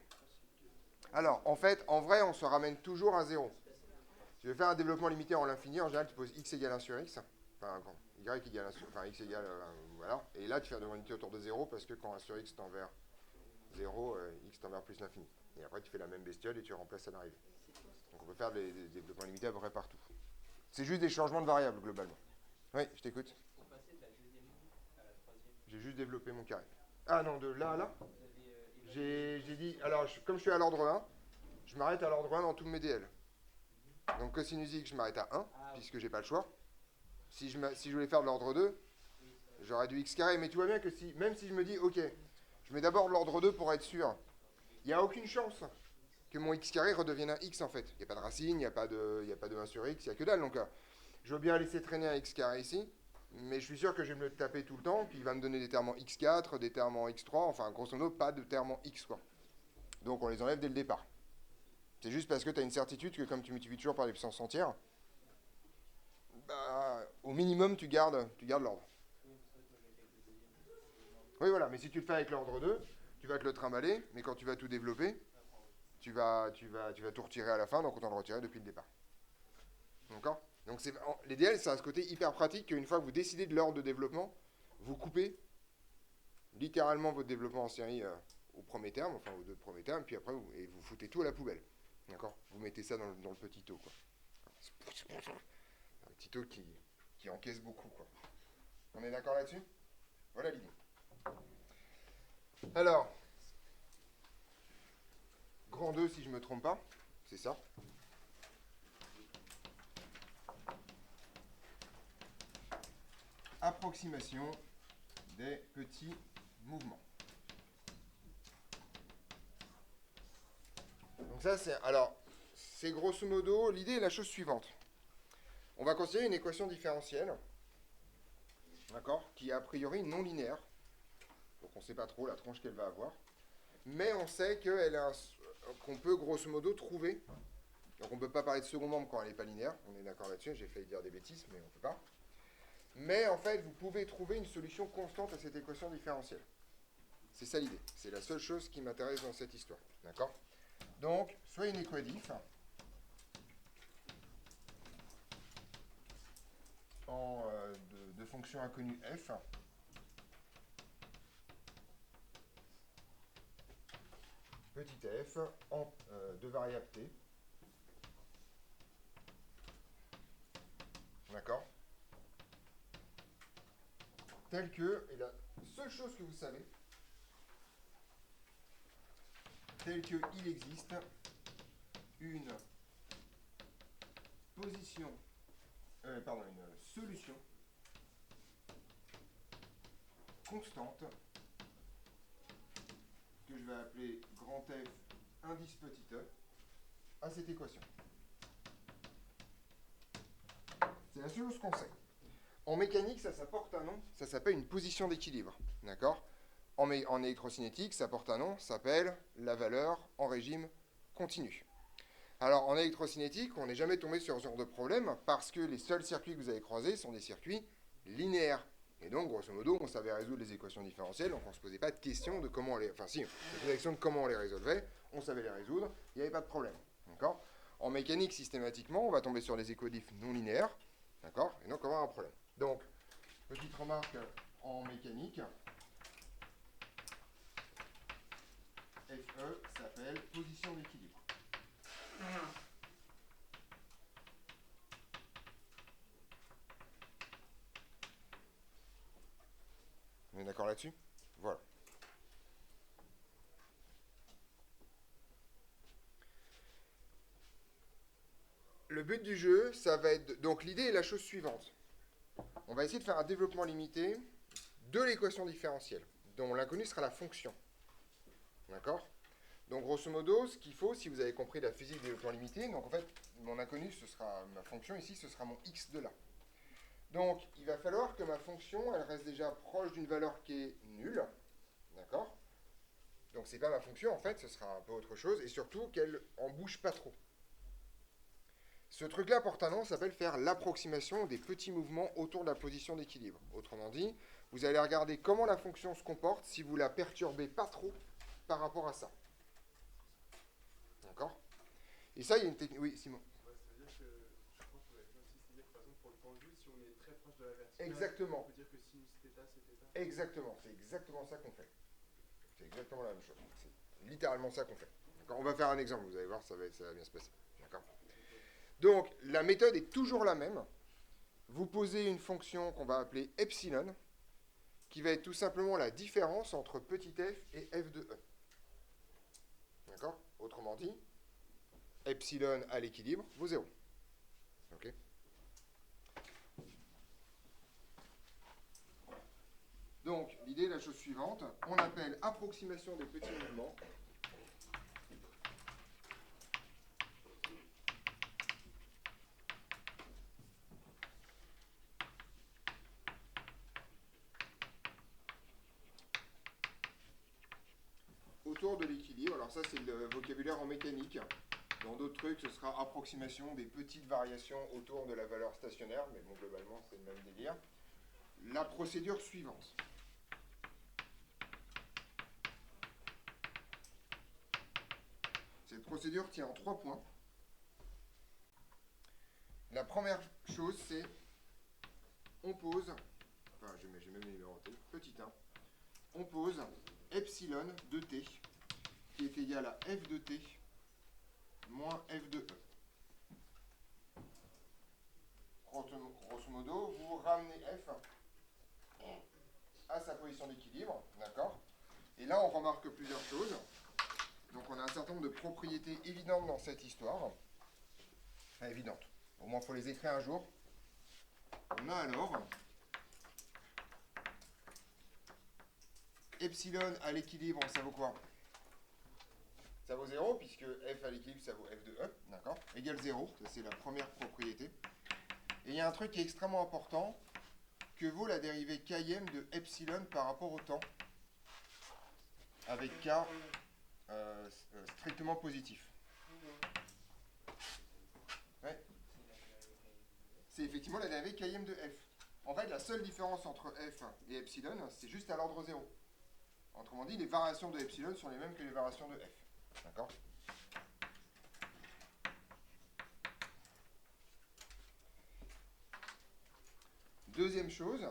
Alors, en fait, en vrai, on se ramène toujours à 0. Si tu veux faire un développement limité en l'infini, en général, tu poses x égale 1 sur x. Enfin, y égale 1 sur... Enfin, x égale... voilà. Et là, tu fais un développement limité autour de 0 parce que quand 1 sur x tend vers 0, x tend vers plus l'infini. Et après, tu fais la même bestiole et tu remplaces à l'arrivée. Donc, on peut faire des développements limités à peu près partout. C'est juste des changements de variables, globalement. Oui, je t'écoute. Pour passer de la deuxième à la troisième, J'ai juste développé mon carré. Ah non, de là à là? vous avez J'ai dit... Alors, comme je suis à l'ordre 1, je m'arrête à l'ordre 1 dans tous mes DL. Donc, cosinus x, je m'arrête à 1, puisque j'ai pas le choix. Si je voulais faire de l'ordre 2, j'aurais du x carré. Mais tu vois bien que même si je me dis, ok, je mets d'abord l'ordre 2 pour être sûr, il n'y a aucune chance que mon x carré redevienne un x en fait. Il n'y a pas de racine, il n'y a pas de 1 sur x, il n'y a que dalle. Donc, je veux bien laisser traîner un x carré ici, mais je suis sûr que je vais me le taper tout le temps, puis il va me donner des termes en x4, des termes en x3, enfin, grosso modo, pas de termes en x, quoi. Donc, on les enlève dès le départ. C'est juste parce que tu as une certitude que comme tu multiplies toujours par les puissances entières, bah, au minimum, tu gardes l'ordre. Oui, voilà, mais si tu le fais avec l'ordre 2, tu vas te le trimballer, mais quand tu vas tout développer, tu vas tout retirer à la fin, donc autant le retirer depuis le départ. D'accord? Donc l'idéal, ça a ce côté hyper pratique qu'une fois que vous décidez de l'ordre de développement, vous coupez littéralement votre développement en série au premier terme, enfin aux deux premiers termes, puis après vous foutez tout à la poubelle. D'accord? Vous mettez ça dans le petit pot, quoi. Un petit pot qui encaisse beaucoup, quoi. On est d'accord là-dessus? Voilà l'idée. Alors, grand 2 si je ne me trompe pas, c'est ça. Approximation des petits mouvements. Donc ça, c'est grosso modo, l'idée est la chose suivante. On va considérer une équation différentielle, d'accord, qui est a priori non linéaire. Donc on ne sait pas trop la tronche qu'elle va avoir. Mais on sait qu'on peut grosso modo trouver. Donc on ne peut pas parler de second membre quand elle n'est pas linéaire. On est d'accord là-dessus, j'ai failli dire des bêtises, mais on ne peut pas. Mais en fait, vous pouvez trouver une solution constante à cette équation différentielle. C'est ça l'idée. C'est la seule chose qui m'intéresse dans cette histoire. D'accord? Donc, soit une équadif de fonction inconnue f petit f de variable t. D'accord? Tel que, et la seule chose que vous savez, tel qu'il existe une une solution constante que je vais appeler grand F indice petit e à cette équation. C'est la seule chose qu'on sait. En mécanique, ça porte un nom, ça s'appelle une position d'équilibre. D'accord? En électrocinétique, ça porte un nom, ça s'appelle la valeur en régime continu. Alors, en électrocinétique, on n'est jamais tombé sur ce genre de problème parce que les seuls circuits que vous avez croisés sont des circuits linéaires. Et donc, grosso modo, on savait résoudre les équations différentielles, donc on ne se posait pas de question de comment on les... Enfin, si, on se posait la question de comment on les résolvait, on savait les résoudre, il n'y avait pas de problème. D'accord? En mécanique, systématiquement, on va tomber sur des équadifs non linéaires, d'accord? Et donc, on va avoir un problème. Donc, petite remarque en mécanique, FE s'appelle position d'équilibre. On est d'accord là-dessus? Voilà. but du jeu, ça va être... Donc l'idée est la chose suivante. On va essayer de faire un développement limité de l'équation différentielle, dont l'inconnu sera la fonction. D'accord? Donc grosso modo, ce qu'il faut, si vous avez compris la physique des développements limités, donc en fait, mon inconnu, ce sera ma fonction ici, ce sera mon x de là. Donc il va falloir que ma fonction, elle reste déjà proche d'une valeur qui est nulle. D'accord? Donc c'est pas ma fonction, en fait, ce sera un peu autre chose, et surtout qu'elle en bouge pas trop. Ce truc-là porte un nom, ça s'appelle faire l'approximation des petits mouvements autour de la position d'équilibre. Autrement dit, vous allez regarder comment la fonction se comporte si vous la perturbez pas trop par rapport à ça. D'accord? Et ça, il y a une technique... Oui, Simon. Ouais, ça veut dire que, je crois que vous avez fait aussi, c'est-à-dire que par exemple pour le pendule, si on est très proche de la verticale, Exactement. on peut dire que sinus θ, c'est θ. Exactement, c'est exactement ça qu'on fait. C'est exactement la même chose. C'est littéralement ça qu'on fait. D'accord? On va faire un exemple, vous allez voir, ça va bien se passer. D'accord? Donc, la méthode est toujours la même. Vous posez une fonction qu'on va appeler epsilon, qui va être tout simplement la différence entre petit f et f de e. D'accord? Autrement dit, epsilon à l'équilibre vaut 0. Ok? Donc, l'idée est la chose suivante. On appelle approximation des petits mouvements. Autour de l'équilibre. Alors ça, c'est le vocabulaire en mécanique. Dans d'autres trucs, ce sera approximation des petites variations autour de la valeur stationnaire. Mais bon, globalement, c'est le même délire. La procédure suivante. Cette procédure tient en 3 points. La première chose, c'est on pose, enfin j'ai même numéroté, petit 1, on pose epsilon de t qui est égal à f de t moins f de e. Grosso modo, vous ramenez f à sa position d'équilibre, d'accord? Et là, on remarque plusieurs choses. Donc on a un certain nombre de propriétés évidentes dans cette histoire. Enfin, évidentes. Au moins, il faut les écrire un jour. On a alors epsilon à l'équilibre, ça vaut quoi? Ça vaut 0, puisque f à l'équilibre, ça vaut f de e, d'accord? Égale 0, ça c'est la première propriété. Et il y a un truc qui est extrêmement important, que vaut la dérivée km de epsilon par rapport au temps, avec k strictement positif. Ouais. C'est effectivement la dérivée km de f. En fait, la seule différence entre f et epsilon, c'est juste à l'ordre 0. Autrement dit, les variations de epsilon sont les mêmes que les variations de f. D'accord? Deuxième chose,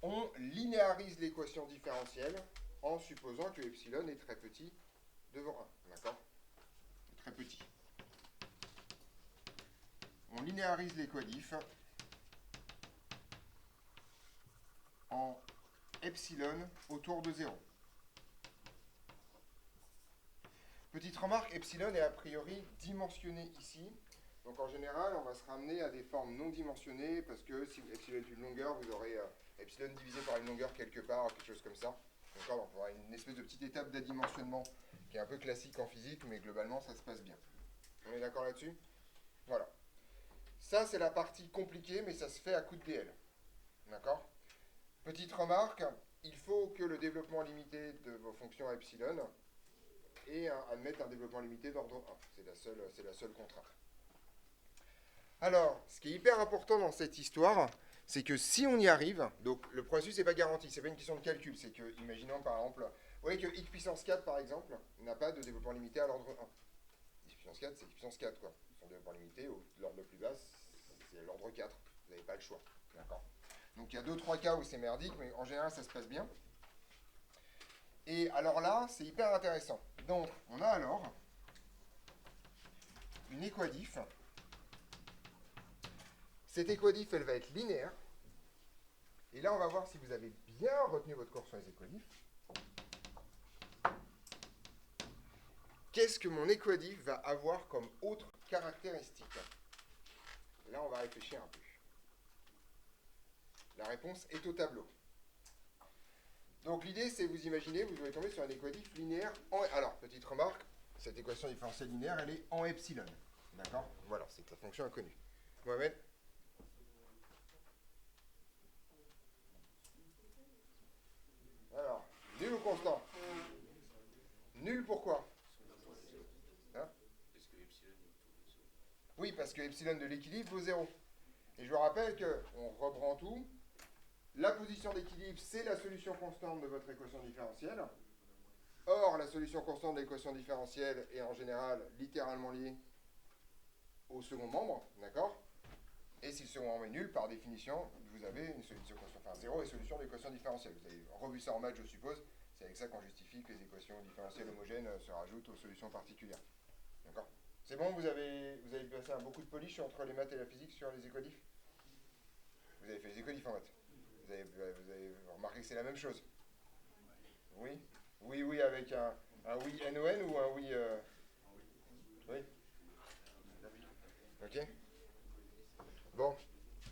on linéarise l'équation différentielle en supposant que epsilon est très petit devant 1. D'accord? Très petit. On linéarise l'équadif en epsilon autour de 0. Petite remarque, epsilon est a priori dimensionné ici. Donc en général, on va se ramener à des formes non dimensionnées parce que si epsilon est une longueur, vous aurez epsilon divisé par une longueur quelque part, quelque chose comme ça. D'accord? Donc on aura une espèce de petite étape d'adimensionnement qui est un peu classique en physique, mais globalement ça se passe bien. On est d'accord là-dessus? Voilà. Ça c'est la partie compliquée, mais ça se fait à coup de DL. D'accord? Petite remarque, il faut que le développement limité de vos fonctions epsilon admette un développement limité d'ordre 1. C'est la seule contrainte. Alors, ce qui est hyper important dans cette histoire, c'est que si on y arrive, donc le processus n'est pas garanti, c'est pas une question de calcul, c'est que, imaginons par exemple, vous voyez que x puissance 4 par exemple, n'a pas de développement limité à l'ordre 1. x puissance 4, c'est x puissance 4 quoi. Son développement limité, l'ordre le plus bas, c'est l'ordre 4. Vous n'avez pas le choix. D'accord? Donc il y a 2-3 cas où c'est merdique, mais en général ça se passe bien. Et alors là, c'est hyper intéressant. Donc, on a alors une équadif. Cette équadif, elle va être linéaire. Et là, on va voir si vous avez bien retenu votre cours sur les équadifs. qu'est-ce que mon équadif va avoir comme autre caractéristique? Et là, on va réfléchir un peu. La réponse est au tableau. Donc l'idée, c'est vous imaginez, vous devez tomber sur un équadif linéaire en... Alors, petite remarque, cette équation différentielle linéaire, elle est en epsilon. D'accord? Voilà, c'est la fonction inconnue. Mohamed? Alors, nul ou constant? Nul pourquoi? Hein? Parce que epsilon est autour de 0. Oui, parce que epsilon de l'équilibre vaut 0. Et je vous rappelle que, on reprend tout, la position d'équilibre, c'est la solution constante de votre équation différentielle. Or, la solution constante de l'équation différentielle est en général littéralement liée au second membre, d'accord? Et si le second membre est nul, par définition, vous avez une solution constante, enfin 0 est solution de l'équation différentielle. Vous avez revu ça en maths, je suppose. C'est avec ça qu'on justifie que les équations différentielles homogènes se rajoutent aux solutions particulières. D'accord? C'est bon, vous avez passé beaucoup de polish entre les maths et la physique sur les équadifs? Vous avez fait les équadifs en maths? Vous avez remarqué que c'est la même chose? Oui? Oui, oui, avec un oui NON ou un oui... Oui? Ok? Bon,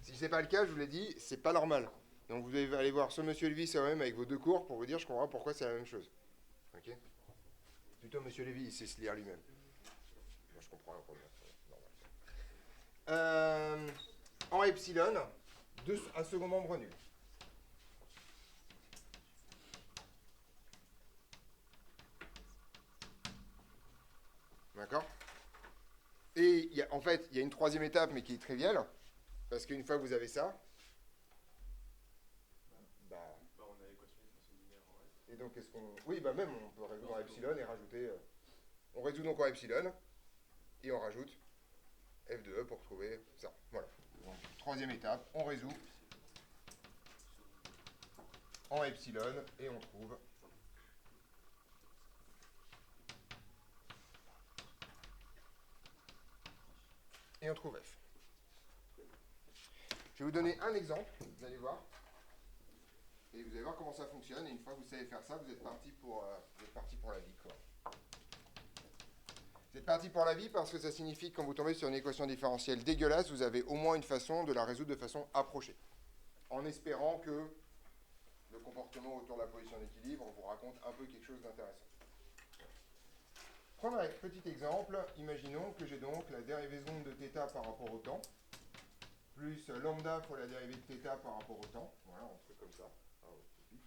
si ce n'est pas le cas, je vous l'ai dit, c'est pas normal. Donc vous devez aller voir soit Monsieur Lévy, soit même avec vos deux cours pour vous dire, je comprends pourquoi c'est la même chose. Ok? Plutôt Monsieur Lévy, il sait se lire lui-même. Moi, je comprends un peu. En epsilon, un second membre nul. D'accord? Et en fait, il y a une troisième étape, mais qui est triviale, parce qu'une fois que vous avez ça, on a l'équation différentielle linéaire en F. et donc qu'est-ce qu'on... Oui, bah même, on peut résoudre en epsilon et rajouter... On résout donc en epsilon, et on rajoute f de e pour trouver ça. Voilà. Donc, troisième étape, on résout en epsilon, et on trouve... Et on trouve f. Je vais vous donner un exemple, vous allez voir. Et vous allez voir comment ça fonctionne. Et une fois que vous savez faire ça, vous êtes parti pour la vie, quoi. Vous êtes parti pour la vie parce que ça signifie que quand vous tombez sur une équation différentielle dégueulasse, vous avez au moins une façon de la résoudre de façon approchée. En espérant que le comportement autour de la position d'équilibre vous raconte un peu quelque chose d'intéressant. Prenons un petit exemple. Imaginons que j'ai donc la dérivation de θ par rapport au temps, plus lambda fois la dérivée de θ par rapport au temps. Voilà, un truc comme ça.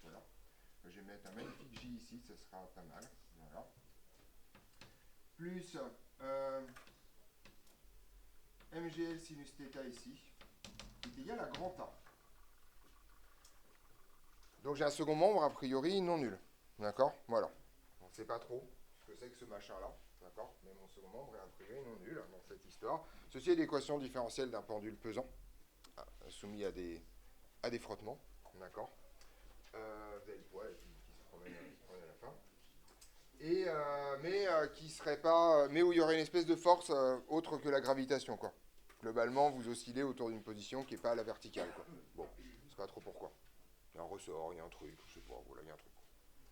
Voilà. Je vais mettre un magnifique J ici, ça sera pas mal. Voilà. Plus MGL sinus θ ici, qui est égal à grand A. Donc j'ai un second membre, a priori, non nul. D'accord? Voilà. On ne sait pas trop ce que c'est que ce machin-là. D'accord? Mais mon second membre est a priori non nul dans cette histoire. Ceci est l'équation différentielle d'un pendule pesant, soumis à des frottements. D'accord? Vous avez le poids qui se promène à la fin. Et, qui serait pas, mais où il y aurait une espèce de force autre que la gravitation, quoi. Globalement, vous oscillez autour d'une position qui n'est pas à la verticale, quoi. Bon, je ne sais pas trop pourquoi. Il y a un ressort, il y a un truc, je sais pas, voilà, il y a un truc.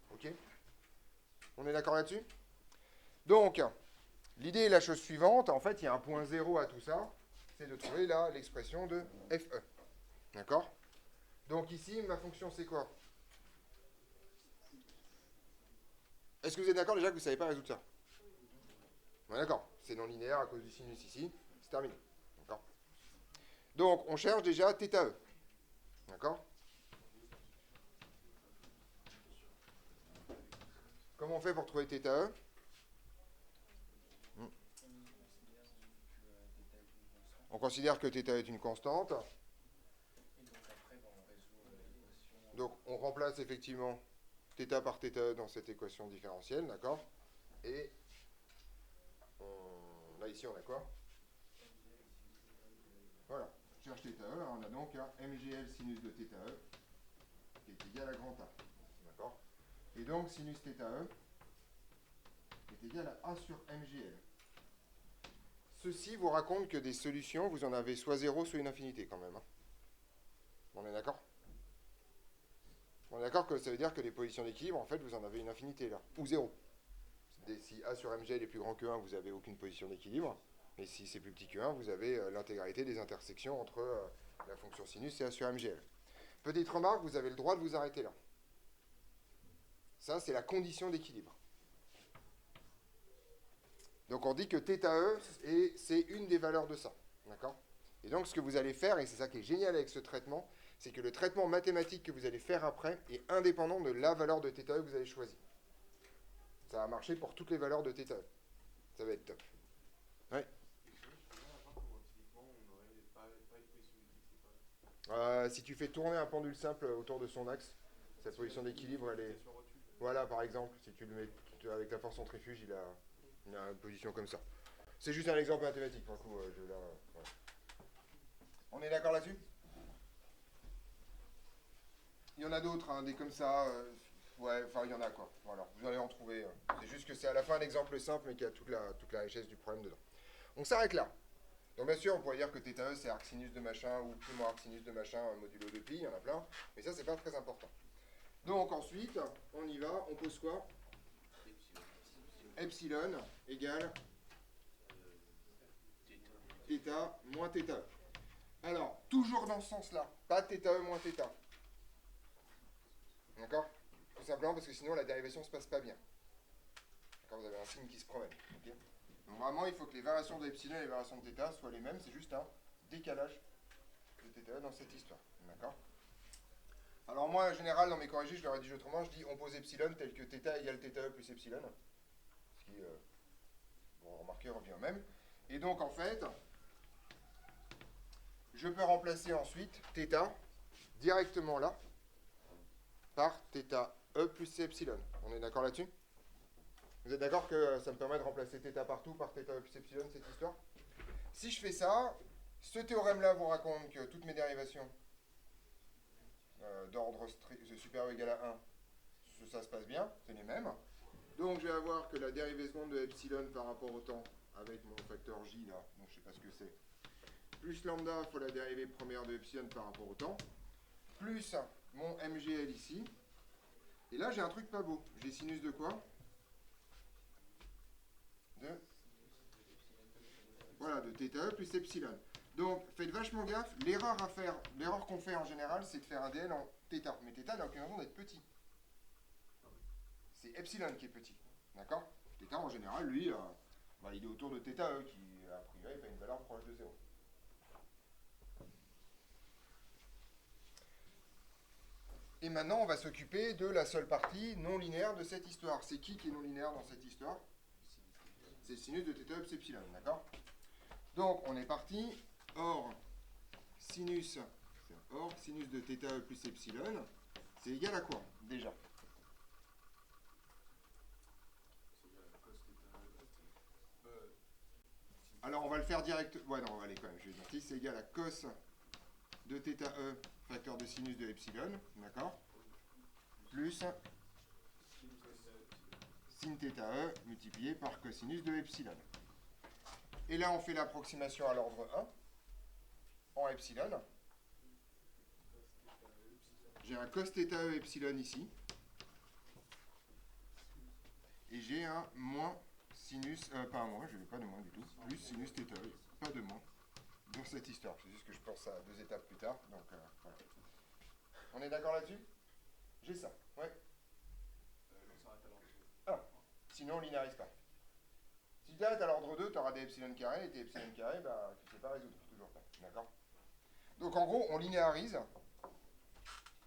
Ok? On est d'accord là-dessus? Donc, l'idée est la chose suivante. En fait, il y a un point zéro à tout ça. C'est de trouver là l'expression de FE. D'accord? Donc ici, ma fonction, c'est quoi? Est-ce que vous êtes d'accord déjà que vous ne savez pas résoudre ça? Ouais, d'accord. C'est non linéaire à cause du sinus ici. C'est terminé. D'accord? Donc, on cherche déjà θe. D'accord? Comment on fait pour trouver θe? On considère que θ est une constante. Et donc après, on résout l'équation. Donc, on remplace effectivement θ par θe dans cette équation différentielle, d'accord? Et là, ici, on a quoi? Voilà, on cherche θe, on a donc un MGL sinus de θe qui est égal à grand A. D'accord? Et donc, sinus θe est égal à 1 sur MGL. Ceci vous raconte que des solutions, vous en avez soit 0, soit une infinité quand même. Hein. On est d'accord? On est d'accord que ça veut dire que les positions d'équilibre, en fait, vous en avez une infinité là, ou 0. si A sur MGL est plus grand que 1, vous n'avez aucune position d'équilibre. Et si c'est plus petit que 1, vous avez l'intégralité des intersections entre la fonction sinus et A sur MGL. Petite remarque, vous avez le droit de vous arrêter là. Ça, c'est la condition d'équilibre. Donc on dit que θe, c'est une des valeurs de ça. D'accord ? Et donc ce que vous allez faire, et c'est ça qui est génial avec ce traitement, c'est que le traitement mathématique que vous allez faire après est indépendant de la valeur de θe que vous avez choisie. Ça va marcher pour toutes les valeurs de θe. Ça va être top. Ouais. Si tu fais tourner un pendule simple autour de son axe, sa position d'équilibre, elle est... Voilà, par exemple, si tu le mets avec la force centrifuge, il a une position comme ça. C'est juste un exemple mathématique, pour le coup. Ouais. On est d'accord là-dessus? Il y en a d'autres, hein, des comme ça. Ouais, enfin, il y en a quoi. Voilà, vous allez en trouver. C'est juste que c'est à la fin un exemple simple, mais qui a toute la richesse du problème dedans. On s'arrête là. Donc bien sûr, on pourrait dire que θe c'est arc sinus de machin ou primo arc sinus de machin modulo de pi, il y en a plein, mais ça c'est pas très important. Donc ensuite, on y va, on pose quoi? Epsilon égale θ moins θe. Alors, toujours dans ce sens-là, pas θe moins θ. D'accord? Tout simplement parce que sinon la dérivation ne se passe pas bien. Quand vous avez un signe qui se promène. Okay, donc vraiment, il faut que les variations de epsilon et les variations de θ soient les mêmes. C'est juste un décalage de θe dans cette histoire. D'accord? Alors moi, en général, dans mes corrigés, je le rédige autrement. Je dis on pose epsilon tel que θ égale θe plus epsilon. Ce qui, bon, remarquez, revient au même. Et donc, en fait, je peux remplacer ensuite θ directement là par θe plus c epsilon. On est d'accord là-dessus? Vous êtes d'accord que ça me permet de remplacer θ partout par θe plus epsilon, cette histoire? Si je fais ça, ce théorème-là vous raconte que toutes mes dérivations d'ordre supérieur ou égal à 1, ça se passe bien, c'est les mêmes. Donc je vais avoir que la dérivée seconde de epsilon par rapport au temps, avec mon facteur J là, donc je ne sais pas ce que c'est, plus lambda fois la dérivée première de epsilon par rapport au temps, plus mon MGL ici. Et là j'ai un truc pas beau. J'ai sinus de quoi? Voilà, de θe plus epsilon. Donc, faites vachement gaffe, l'erreur qu'on fait en général, c'est de faire un DL en θ. Mais θ n'a aucune raison d'être petit. C'est epsilon qui est petit. D'accord? θ, en général, lui, il est autour de θe, qui, a priori, fait une valeur proche de 0. Et maintenant, on va s'occuper de la seule partie non linéaire de cette histoire. C'est qui est non linéaire dans cette histoire? C'est le sinus de θe plus epsilon, d'accord? Donc, on est parti. Or, sinus de θe plus epsilon, c'est égal à quoi, déjà? Alors, on va le faire direct. Ouais, non, allez, quand même, je vais dire, c'est égal à cos de θe, facteur de sinus de epsilon, d'accord? Plus sin θe multiplié par cosinus de epsilon. Et là, on fait l'approximation à l'ordre 1 en epsilon. J'ai un cos θe epsilon ici. Et j'ai un moins sinus, pas un moins, je n'ai pas de moins du tout, plus sinus θe, pas de moins dans cette histoire. C'est juste que je pense à 2 étapes plus tard. Donc, voilà. On est d'accord là-dessus? J'ai ça, ouais. Ah, sinon on linéarise pas. Si tu arrêtes à l'ordre 2, tu auras des epsilon carrés, et tes epsilon carrés, tu ne sais pas résoudre, toujours pas. D'accord? Donc en gros, on linéarise.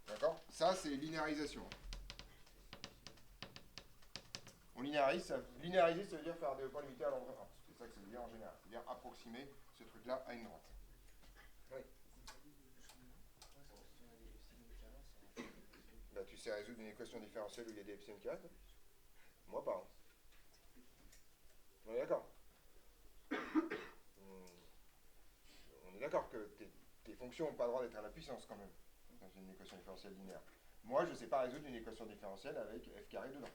D'accord? Ça, c'est linéarisation. On linéarise, linéariser, ça veut dire faire des points limités à l'ordre 1. C'est ça que ça veut dire en général. Ça veut dire approximer ce truc-là à une droite. Oui. Bah, tu sais résoudre une équation différentielle où il y a des epsilon carrés? Moi pas. Hein. On est d'accord. On est d'accord que tes fonctions n'ont pas le droit d'être à la puissance quand même, dans une équation différentielle linéaire. Moi, je ne sais pas résoudre une équation différentielle avec f carré dedans.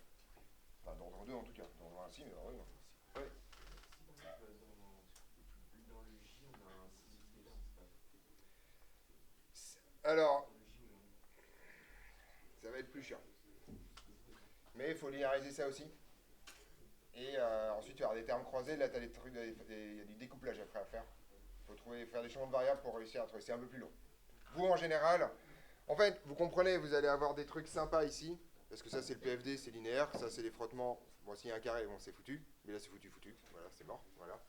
Enfin, d'ordre 2 en tout cas. D'ordre 1 si, mais d'ordre 2 non. Oui. Dans le J, on a un sinus Alors, ça va être plus chiant. Mais il faut linéariser ça aussi. Et ensuite, tu vas avoir des termes croisés. Là, tu as des trucs, il y a du découplage après à faire. Il faut faire des changements de variables pour réussir à trouver. C'est un peu plus long. Vous, en général, en fait, vous comprenez, vous allez avoir des trucs sympas ici. Parce que ça, c'est le PFD, c'est linéaire. Ça, c'est les frottements. Bon, s'il y a un carré, bon, c'est foutu. Mais là, c'est foutu. Voilà, c'est mort. Voilà.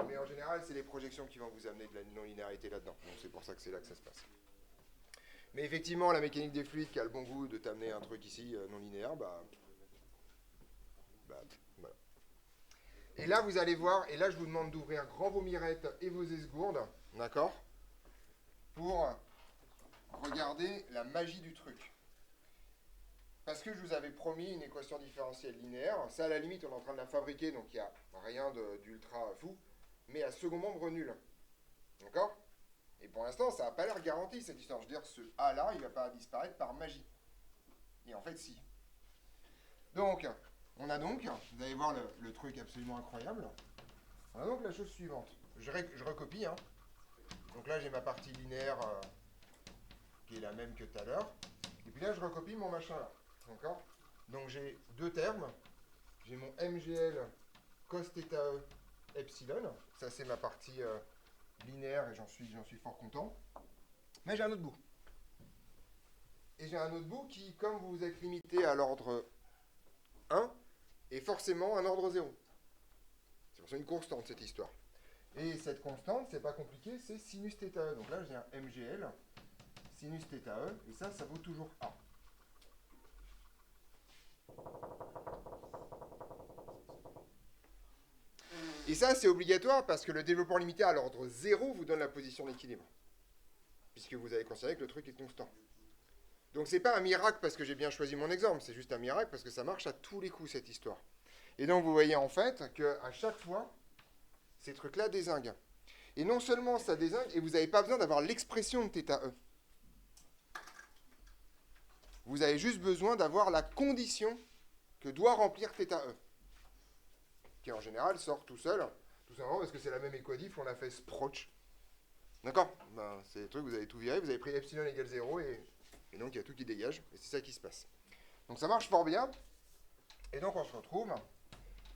Mais en général, c'est les projections qui vont vous amener de la non-linéarité là-dedans. Donc, c'est pour ça que c'est là que ça se passe. Mais effectivement, la mécanique des fluides qui a le bon goût de t'amener un truc ici non linéaire, voilà. Et là, vous allez voir, et là, je vous demande d'ouvrir grand vos mirettes et vos esgourdes, d'accord, pour regarder la magie du truc. Parce que je vous avais promis une équation différentielle linéaire. Ça, à la limite, on est en train de la fabriquer, donc il n'y a rien d'ultra fou, mais à second membre nul. D'accord? Et pour l'instant, ça n'a pas l'air garanti, cette histoire. Je veux dire, ce A-là, il ne va pas disparaître par magie. Et en fait, si. Donc, on a donc, vous allez voir le truc absolument incroyable, on a donc la chose suivante. Je recopie, hein. Donc là, j'ai ma partie linéaire qui est la même que tout à l'heure. Et puis là, je recopie mon machin là. D'accord? Donc j'ai deux termes. J'ai mon MGL cos θe epsilon. Ça, c'est ma partie linéaire et j'en suis fort content. Mais j'ai un autre bout. Et j'ai un autre bout qui, comme vous êtes limité à l'ordre 1, est forcément un ordre 0. C'est pour ça une constante, cette histoire. Et cette constante, c'est pas compliqué, c'est sinus θe. Donc là, j'ai un MGL, sinus θe, et ça vaut toujours A. Et ça, c'est obligatoire parce que le développement limité à l'ordre 0 vous donne la position d'équilibre. Puisque vous avez considéré que le truc est constant. Donc c'est pas un miracle parce que j'ai bien choisi mon exemple, c'est juste un miracle parce que ça marche à tous les coups, cette histoire. Et donc vous voyez en fait qu'à chaque fois, ces trucs-là dézinguent. Et non seulement ça dézingue, et vous n'avez pas besoin d'avoir l'expression de θe. Vous avez juste besoin d'avoir la condition que doit remplir θe. Qui en général sort tout seul, tout simplement parce que c'est la même équadif, on a fait Sproch. D'accord? Ben, c'est des trucs, vous avez tout viré, vous avez pris epsilon égale 0, et donc il y a tout qui dégage, et c'est ça qui se passe. Donc ça marche fort bien, et donc on se retrouve. Donc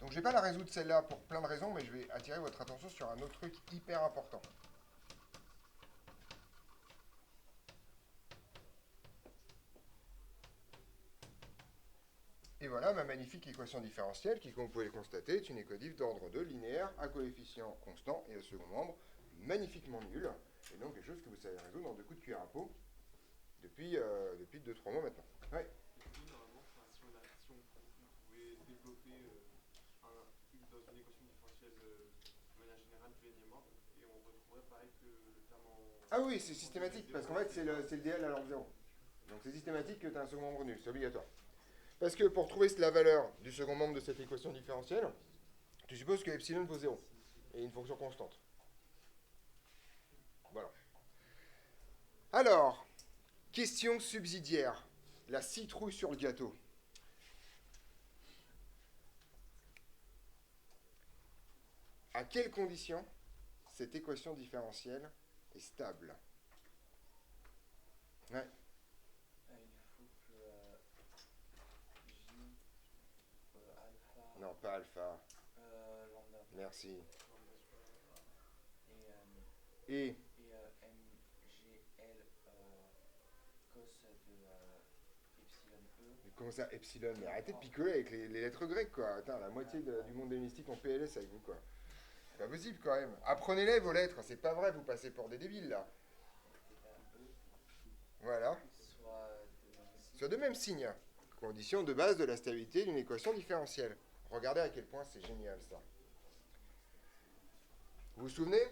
je ne vais pas la résoudre celle-là pour plein de raisons, mais je vais attirer votre attention sur un autre truc hyper important. Et voilà ma magnifique équation différentielle qui, comme vous pouvez le constater, est une équadif d'ordre 2 linéaire à coefficient constant et au second membre magnifiquement nul. Et donc quelque chose que vous savez résoudre dans 2 coups de cuillère à peau depuis 2-3 mois maintenant. Ouais. Normalement, si on pouvait développer dans une équation différentielle de manière générale du n ordre, et on retrouverait pareil que le terme en... Ah oui, c'est systématique, parce qu'en fait c'est le DL à l'ordre 0. Donc c'est systématique que tu as un second membre nul, c'est obligatoire. Parce que pour trouver la valeur du second membre de cette équation différentielle, tu supposes que epsilon vaut 0, et une fonction constante. Voilà. Alors, question subsidiaire, la citrouille sur le gâteau. À quelles conditions cette équation différentielle est stable? Ouais. Il faut que J alpha Non, pas alpha. lambda Merci. et Et MGL cos de epsilon E. comment ça, epsilon? Mais arrêtez de picoler avec les lettres grecques, quoi. Attends, la moitié du monde des mystiques en PLS avec vous, quoi. C'est pas possible, quand même. Apprenez-les, vos lettres. C'est pas vrai, vous passez pour des débiles, là. Voilà. Soit de même signe. Condition de base de la stabilité d'une équation différentielle. Regardez à quel point c'est génial, ça. Vous vous souvenez?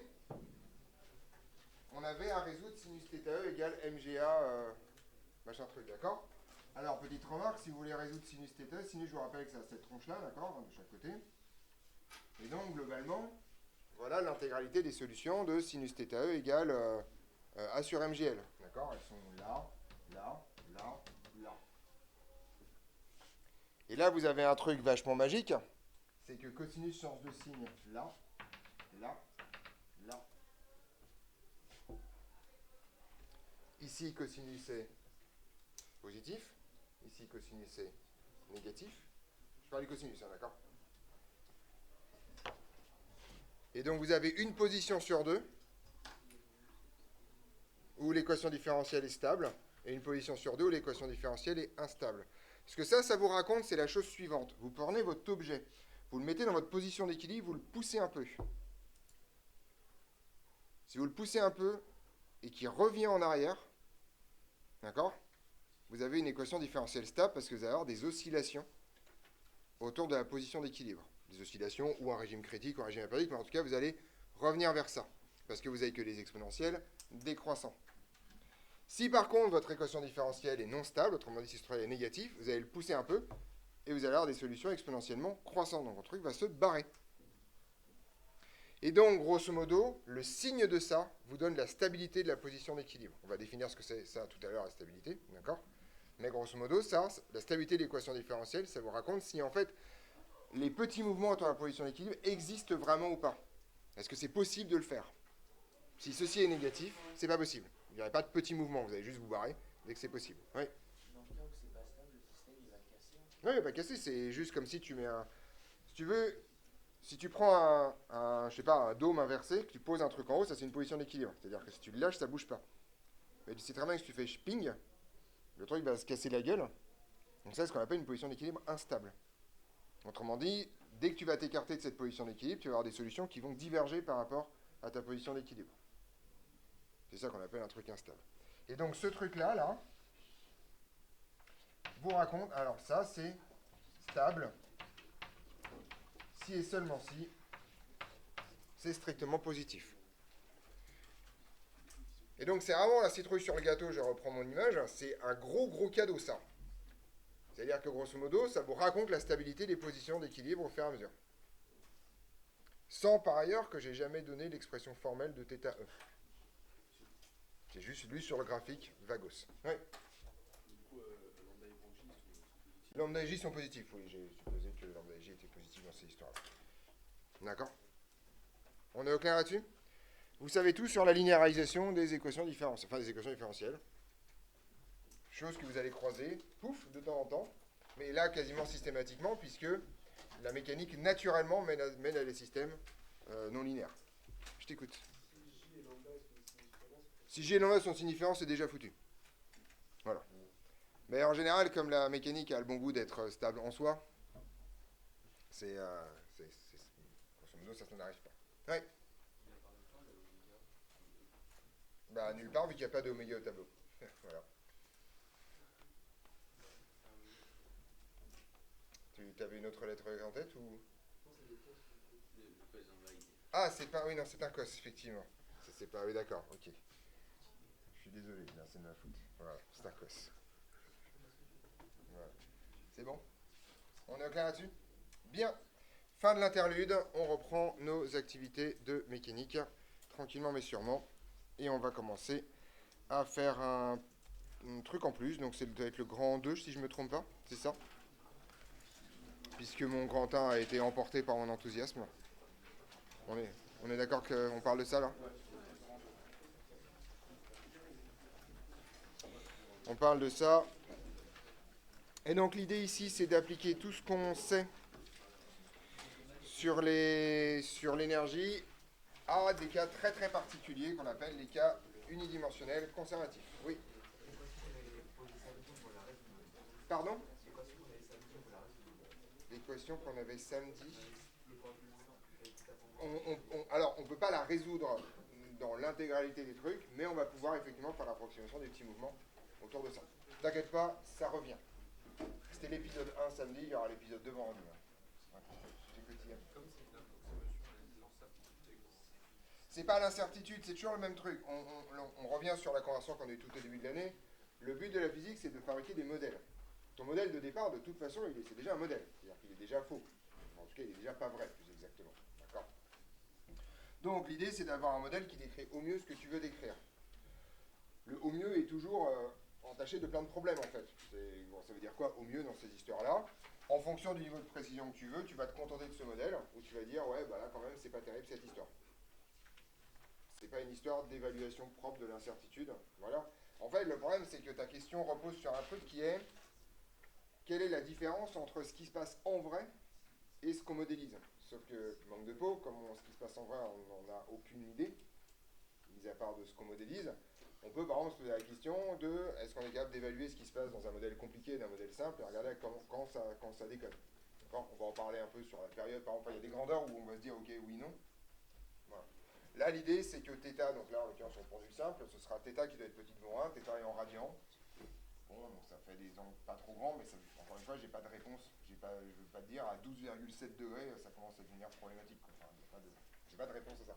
On avait à résoudre sinus θe égale MGA machin truc, d'accord? Alors, petite remarque, si vous voulez résoudre sinus θ, sinus, je vous rappelle que ça a cette tronche-là, d'accord, de chaque côté. Et donc, globalement, voilà l'intégralité des solutions de sinus θe égale A sur MGL, d'accord? Elles sont là, là, là, là. Et là, vous avez un truc vachement magique, c'est que cosinus change de signe là, là, là. Ici, cosinus est positif. Ici, cosinus est négatif. Je parle du cosinus, hein, d'accord? Et donc vous avez une position sur deux où l'équation différentielle est stable, et une position sur deux où l'équation différentielle est instable. Ce que ça vous raconte, c'est la chose suivante. Vous prenez votre objet, vous le mettez dans votre position d'équilibre, vous le poussez un peu. Si vous le poussez un peu et qu'il revient en arrière, d'accord, vous avez une équation différentielle stable parce que vous allez avoir des oscillations autour de la position d'équilibre. Des oscillations ou un régime critique ou un régime apériodique, mais en tout cas, vous allez revenir vers ça parce que vous n'avez que des exponentielles décroissants. Si par contre, votre équation différentielle est non stable, autrement dit, si ce truc est négatif, vous allez le pousser un peu et vous allez avoir des solutions exponentiellement croissantes. Donc, votre truc va se barrer. Et donc, grosso modo, le signe de ça vous donne la stabilité de la position d'équilibre. On va définir ce que c'est ça tout à l'heure, la stabilité, d'accord? Mais grosso modo, ça, la stabilité de l'équation différentielle, ça vous raconte si en fait les petits mouvements autour de la position d'équilibre existent vraiment ou pas. Est-ce que c'est possible de le faire? Si ceci est négatif, c'est pas possible. Il n'y aurait pas de petits mouvements, vous allez juste vous barrer dès que c'est possible. Oui. Dans le cas où c'est pas stable, le système il va casser. Non, il va pas casser, c'est juste comme si tu mets un. Si tu veux, si tu prends je sais pas, un dôme inversé, que tu poses un truc en haut, ça c'est une position d'équilibre. C'est-à-dire que si tu le lâches, ça bouge pas. Mais tu sais très bien que si tu fais ping, le truc va se casser la gueule. Donc ça, c'est ce qu'on appelle une position d'équilibre instable. Autrement dit, dès que tu vas t'écarter de cette position d'équilibre, tu vas avoir des solutions qui vont diverger par rapport à ta position d'équilibre. C'est ça qu'on appelle un truc instable. Et donc ce truc-là, là, vous raconte, alors ça c'est stable, si et seulement si, c'est strictement positif. Et donc c'est vraiment la citrouille sur le gâteau, je reprends mon image, c'est un gros cadeau ça. C'est-à-dire que grosso modo, ça vous raconte la stabilité des positions d'équilibre au fur et à mesure. Sans par ailleurs que j'ai jamais donné l'expression formelle de θe. J'ai juste lu sur le graphique Vagos. Oui. Du coup, lambda et J sont positifs. Lambda et J sont positifs, oui, j'ai supposé que lambda et J étaient positifs dans ces histoires-là. D'accord? On est au clair là-dessus? Vous savez tout sur la linéarisation des équations différentielles, enfin des équations différentielles. Chose que vous allez croiser, pouf, de temps en temps, mais là quasiment systématiquement, puisque la mécanique naturellement mène à des systèmes non linéaires. Je t'écoute. Si J et lambda sont signifiants, c'est déjà foutu. Voilà. Mais en général, comme la mécanique a le bon goût d'être stable en soi, grosso modo, ça n'arrive pas. Ouais. Bah, nulle part, vu qu'il n'y a pas d'oméga au tableau. Voilà. Tu avais une autre lettre en tête ou? Ah, c'est pas. Oui, non, c'est un cos, effectivement. C'est pas. Oui, d'accord, ok. Je suis désolé, là, c'est de ma faute. Voilà, c'est un cos. Voilà. C'est bon? On est au clair là-dessus? Bien. Fin de l'interlude, on reprend nos activités de mécanique, tranquillement mais sûrement. Et on va commencer à faire un truc en plus. Donc, c'est doit être le grand 2, si je ne me trompe pas. C'est ça? Puisque mon grand 1 a été emporté par mon enthousiasme. On est d'accord qu'on parle de ça, là? On parle de ça. Et donc, l'idée ici, c'est d'appliquer tout ce qu'on sait sur l'énergie à des cas très très particuliers qu'on appelle les cas unidimensionnels conservatifs. Oui. Pardon? L'équation qu'on avait samedi. Alors, on ne peut pas la résoudre dans l'intégralité des trucs, mais on va pouvoir effectivement faire l'approximation des petits mouvements autour de ça. T'inquiète pas, ça revient. C'était l'épisode 1 samedi, il y aura l'épisode 2 vendredi. C'est pas l'incertitude, c'est toujours le même truc. On revient sur la conversation qu'on a eue tout au début de l'année. Le but de la physique, c'est de fabriquer des modèles. Ton modèle de départ, de toute façon, c'est déjà un modèle. C'est-à-dire qu'il est déjà faux. En tout cas, il n'est déjà pas vrai, plus exactement. D'accord? Donc, l'idée, c'est d'avoir un modèle qui décrit au mieux ce que tu veux décrire. Le au mieux est toujours entaché de plein de problèmes, en fait. Bon, ça veut dire quoi, au mieux, dans ces histoires-là? En fonction du niveau de précision que tu veux, tu vas te contenter de ce modèle, où tu vas dire, ouais, bah là, quand même, c'est pas terrible, cette histoire. C'est pas une histoire d'évaluation propre de l'incertitude. Voilà. En fait, le problème, c'est que ta question repose sur un truc qui est quelle est la différence entre ce qui se passe en vrai et ce qu'on modélise, sauf que manque de peau, comme ce qui se passe en vrai, on n'en a aucune idée, mis à part de ce qu'on modélise. On peut par exemple se poser la question de est-ce qu'on est capable d'évaluer ce qui se passe dans un modèle compliqué d'un modèle simple et regarder quand ça déconne. On va en parler un peu sur la période, par exemple, il y a des grandeurs où on va se dire ok, oui, non. Voilà. Là, l'idée c'est que θ, donc là en l'occurrence sur le pendule simple, ce sera θ qui doit être petit devant 1, θ est en radian. Bon, donc ça fait des angles pas trop grands, mais ça, encore une fois, j'ai pas de réponse. Je ne veux pas te dire à 12,7 degrés, ça commence à devenir problématique. Enfin, j'ai pas de réponse à ça.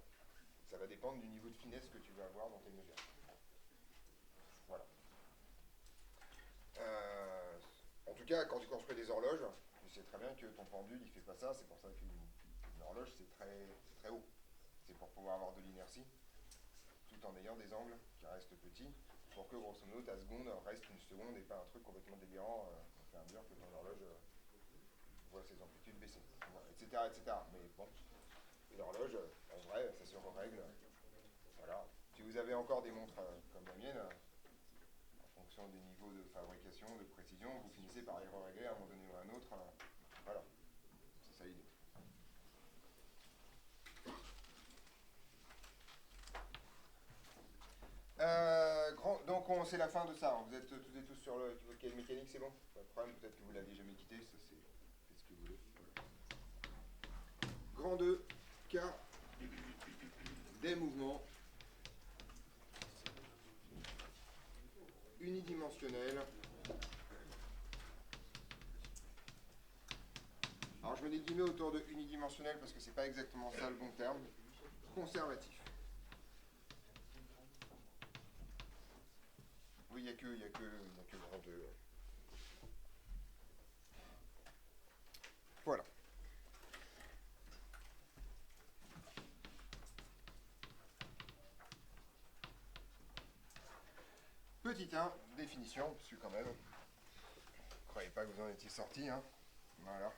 Ça va dépendre du niveau de finesse que tu vas avoir dans tes mesures. Voilà. En tout cas, quand tu construis des horloges, tu sais très bien que ton pendule, il fait pas ça. C'est pour ça qu'une horloge, c'est très haut. C'est pour pouvoir avoir de l'inertie, tout en ayant des angles qui restent petits, pour que, grosso modo, ta seconde reste une seconde et pas un truc complètement délirant au fur et à mesure que ton horloge voit ses amplitudes baisser, etc., etc. Mais bon, une horloge, en vrai, ça se règle. Voilà. Si vous avez encore des montres comme la mienne, en fonction des niveaux de fabrication, de précision, vous finissez par les régler à un moment donné ou à un autre. Voilà. C'est ça l'idée. Donc c'est la fin de ça. Vous êtes toutes et tous sur le vocal mécanique, c'est bon? Pas de problème, peut-être que vous l'aviez jamais quitté, ça c'est faites ce que vous voulez. Grand 2, cas des mouvements unidimensionnels. Alors je mets des guillemets autour de unidimensionnel parce que c'est pas exactement ça le bon terme. Conservatif. Oui, il n'y a que grand 2. Voilà. Petit 1, définition, parce que quand même, ne croyez pas que vous en étiez sorti, hein. Voilà.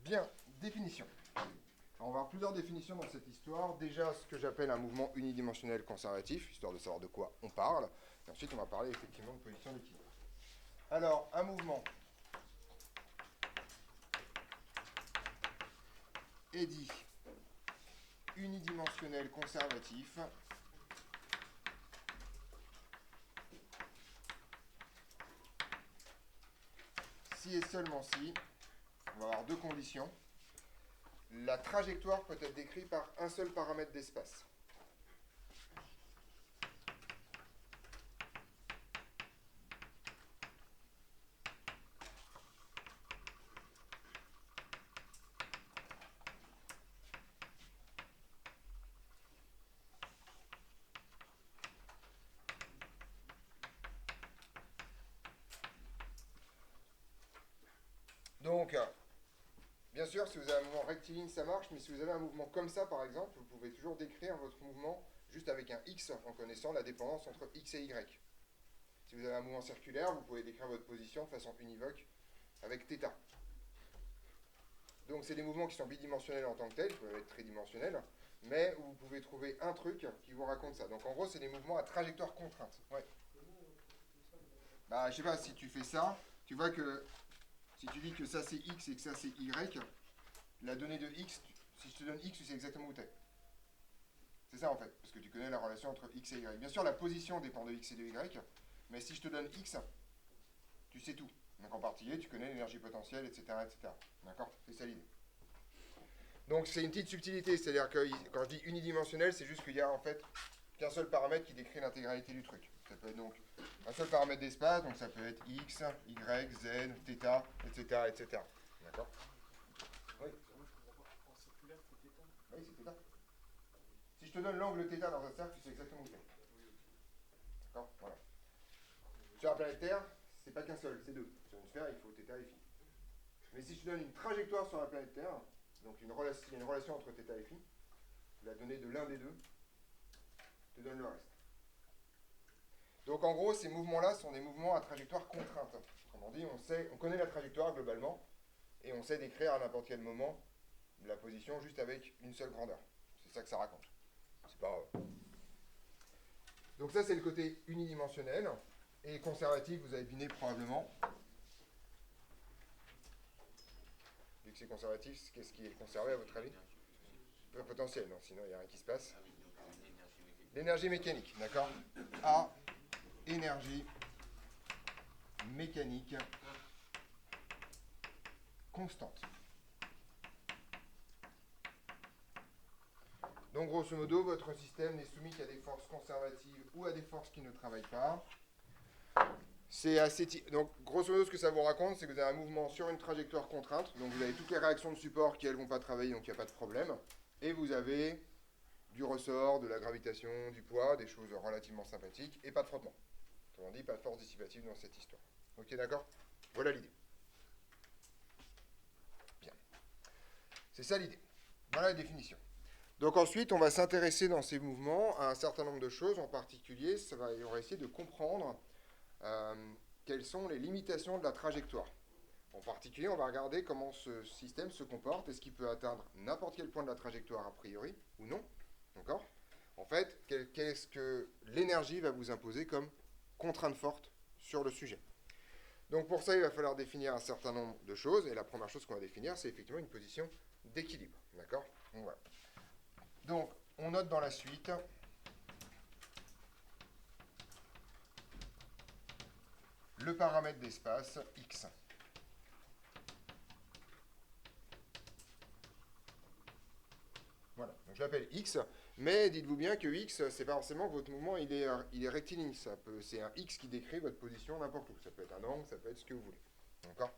Bien, définition. On va avoir plusieurs définitions dans cette histoire. Déjà, ce que j'appelle un mouvement unidimensionnel conservatif, histoire de savoir de quoi on parle. Et ensuite, on va parler effectivement de position d'équilibre. Alors, un mouvement est dit unidimensionnel conservatif si et seulement si, on va avoir deux conditions. La trajectoire peut être décrite par un seul paramètre d'espace. Donc, bien sûr, si vous avez un mouvement rectiligne, ça marche, mais si vous avez un mouvement comme ça, par exemple, vous pouvez toujours décrire votre mouvement juste avec un x en connaissant la dépendance entre x et y. Si vous avez un mouvement circulaire, vous pouvez décrire votre position de façon univoque avec θ. Donc, c'est des mouvements qui sont bidimensionnels en tant que tels, ils peuvent être tridimensionnels, mais vous pouvez trouver un truc qui vous raconte ça. Donc, en gros, c'est des mouvements à trajectoire contrainte. Ouais. Bah, je sais pas, si tu fais ça, tu vois que si tu dis que ça c'est x et que ça c'est y, la donnée de x, si je te donne x, tu sais exactement où tu es. C'est ça en fait, parce que tu connais la relation entre x et y. Bien sûr, la position dépend de x et de y, mais si je te donne x, tu sais tout. Donc en particulier, tu connais l'énergie potentielle, etc. etc. D'accord? C'est ça l'idée. Donc c'est une petite subtilité, c'est-à-dire que quand je dis unidimensionnel, c'est juste qu'il y a en fait qu'un seul paramètre qui décrit l'intégralité du truc. Ça peut être donc un seul paramètre d'espace, donc ça peut être x, y, z, θ, etc. etc. D'accord? Oui. En circulaire, c'est θ. Oui, c'est θ. Si je te donne l'angle θ dans un cercle, tu sais exactement où c'est. D'accord? Voilà. Sur la planète Terre, c'est pas qu'un seul, c'est deux. Sur une sphère, il faut θ et phi. Mais si je te donne une trajectoire sur la planète Terre, donc il y a une relation entre θ et phi, la donnée de l'un des deux te donne le reste. Donc en gros, ces mouvements-là sont des mouvements à trajectoire contrainte. Autrement dit, on connaît la trajectoire globalement, et on sait décrire à n'importe quel moment la position juste avec une seule grandeur. C'est ça que ça raconte. C'est pas... Donc ça, c'est le côté unidimensionnel, et conservatif, vous avez deviné probablement. Vu que c'est conservatif, qu'est-ce qui est conservé à votre avis? Le potentiel, non, sinon il n'y a rien qui se passe. Ah oui, donc une énergie mécanique. L'énergie mécanique, d'accord? A, énergie mécanique constante. Donc grosso modo, votre système n'est soumis qu'à des forces conservatives ou à des forces qui ne travaillent pas. C'est assez donc grosso modo, ce que ça vous raconte, c'est que vous avez un mouvement sur une trajectoire contrainte. Donc vous avez toutes les réactions de support qui elles vont pas travailler, donc il n'y a pas de problème. Et vous avez du ressort, de la gravitation, du poids, des choses relativement sympathiques, et pas de frottement. Autrement dit, pas de force dissipative dans cette histoire. Ok, d'accord? Voilà l'idée. Bien. C'est ça l'idée. Voilà la définition. Donc ensuite, on va s'intéresser dans ces mouvements à un certain nombre de choses. En particulier, on va essayer de comprendre quelles sont les limitations de la trajectoire. En particulier, on va regarder comment ce système se comporte. Est-ce qu'il peut atteindre n'importe quel point de la trajectoire a priori ou non? D'accord? En fait, qu'est-ce que l'énergie va vous imposer comme contrainte forte sur le sujet? Donc pour ça, il va falloir définir un certain nombre de choses. Et la première chose qu'on va définir, c'est effectivement une position d'équilibre. D'accord? Donc, voilà. Donc, on note dans la suite le paramètre d'espace x. Voilà, donc je l'appelle x, mais dites-vous bien que x, c'est pas forcément que votre mouvement il est rectiligne, c'est un x qui décrit votre position n'importe où. Ça peut être un angle, ça peut être ce que vous voulez. D'accord?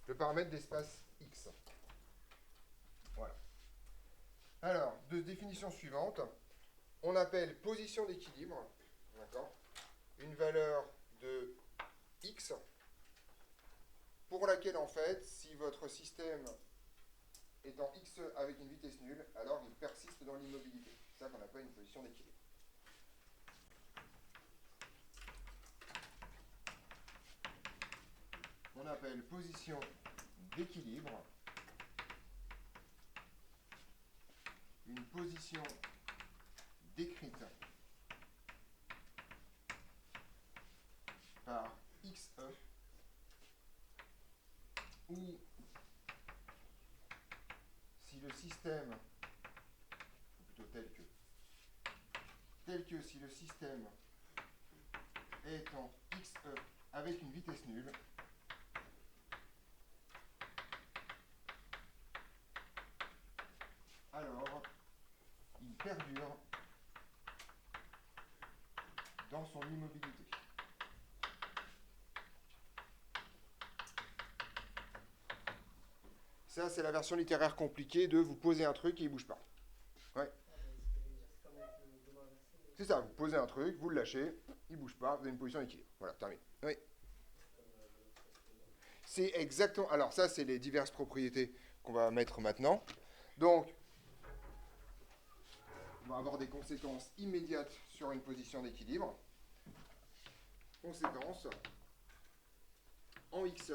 Le paramètre d'espace x. Voilà. Alors, de définition suivante, on appelle position d'équilibre, d'accord, une valeur de x pour laquelle, en fait, si votre système est en x avec une vitesse nulle, alors il persiste dans l'immobilité. C'est ça qu'on appelle une position d'équilibre. On appelle position d'équilibre une position décrite par xe où si le système, ou plutôt tel que si le système est en xe avec une vitesse nulle, alors il perdure dans son immobilité. Ça, c'est la version littéraire compliquée de vous poser un truc et il ne bouge pas. Ouais. C'est ça, vous posez un truc, vous le lâchez, il ne bouge pas, vous avez une position d'équilibre. Voilà, terminé. Oui. C'est exactement... Alors ça, c'est les diverses propriétés qu'on va mettre maintenant. Donc, on va avoir des conséquences immédiates sur une position d'équilibre. Conséquences en xe.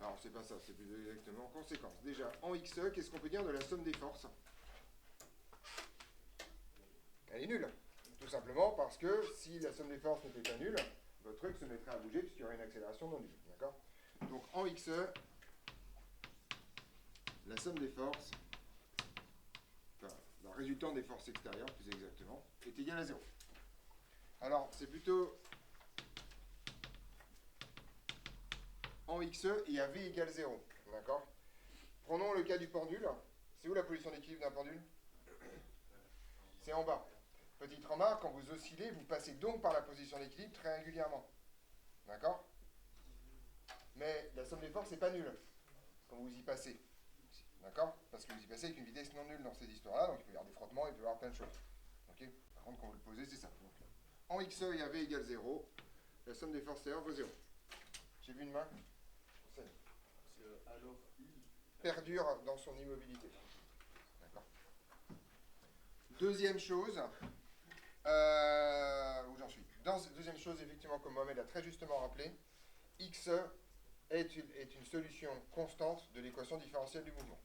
Alors, c'est pas ça, c'est plus exactement conséquence. Déjà, en xe, qu'est-ce qu'on peut dire de la somme des forces? Elle est nulle. Tout simplement parce que si la somme des forces n'était pas nulle, votre truc se mettrait à bouger puisqu'il y aurait une accélération non nulle. D'accord? Donc, en xe, la somme des forces, enfin, la résultante des forces extérieures, plus exactement, est égale à 0. Alors, c'est plutôt en xe et à v égale 0. D'accord? Prenons le cas du pendule. C'est où la position d'équilibre d'un pendule? C'est en bas. Petite remarque, quand vous oscillez, vous passez donc par la position d'équilibre très régulièrement. D'accord? Mais la somme des forces n'est pas nulle quand vous y passez. D'accord? Parce que vous y passez avec une vitesse non nulle dans ces histoires-là, donc il peut y avoir des frottements, il peut y avoir plein de choses. Ok? Par contre, quand vous le posez, c'est ça. Donc, en xe et à v égale 0, la somme des forces extérieures vaut 0. J'ai vu une main? Alors, Perdure dans son immobilité. D'accord. Deuxième chose, où j'en suis? Deuxième chose, effectivement, comme Mohamed a très justement rappelé, x est une solution constante de l'équation différentielle du mouvement.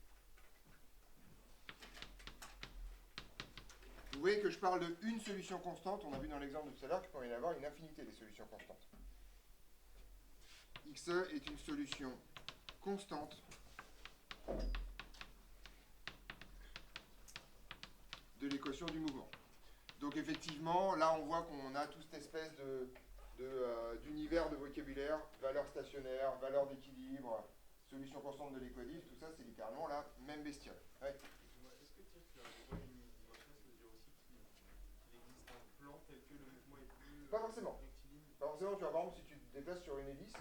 Vous voyez que je parle d'une solution constante, on a vu dans l'exemple de tout à l'heure qu'il pouvait y avoir une infinité des solutions constantes. xe est une solution constante de l'équation du mouvement. Donc effectivement, là on voit qu'on a toute cette espèce d'univers de vocabulaire, valeur stationnaire, valeur d'équilibre, solution constante de l'équodif, tout ça c'est littéralement la même bestiole. Ouais. Est-ce que dire qu'un mouvement est unidimensionnel, ça veut dire aussi qu'il existe un plan tel que le mouvement est plus Pas forcément. rectiligne? Pas forcément, tu vois, par exemple, si tu te déplaces sur une hélice,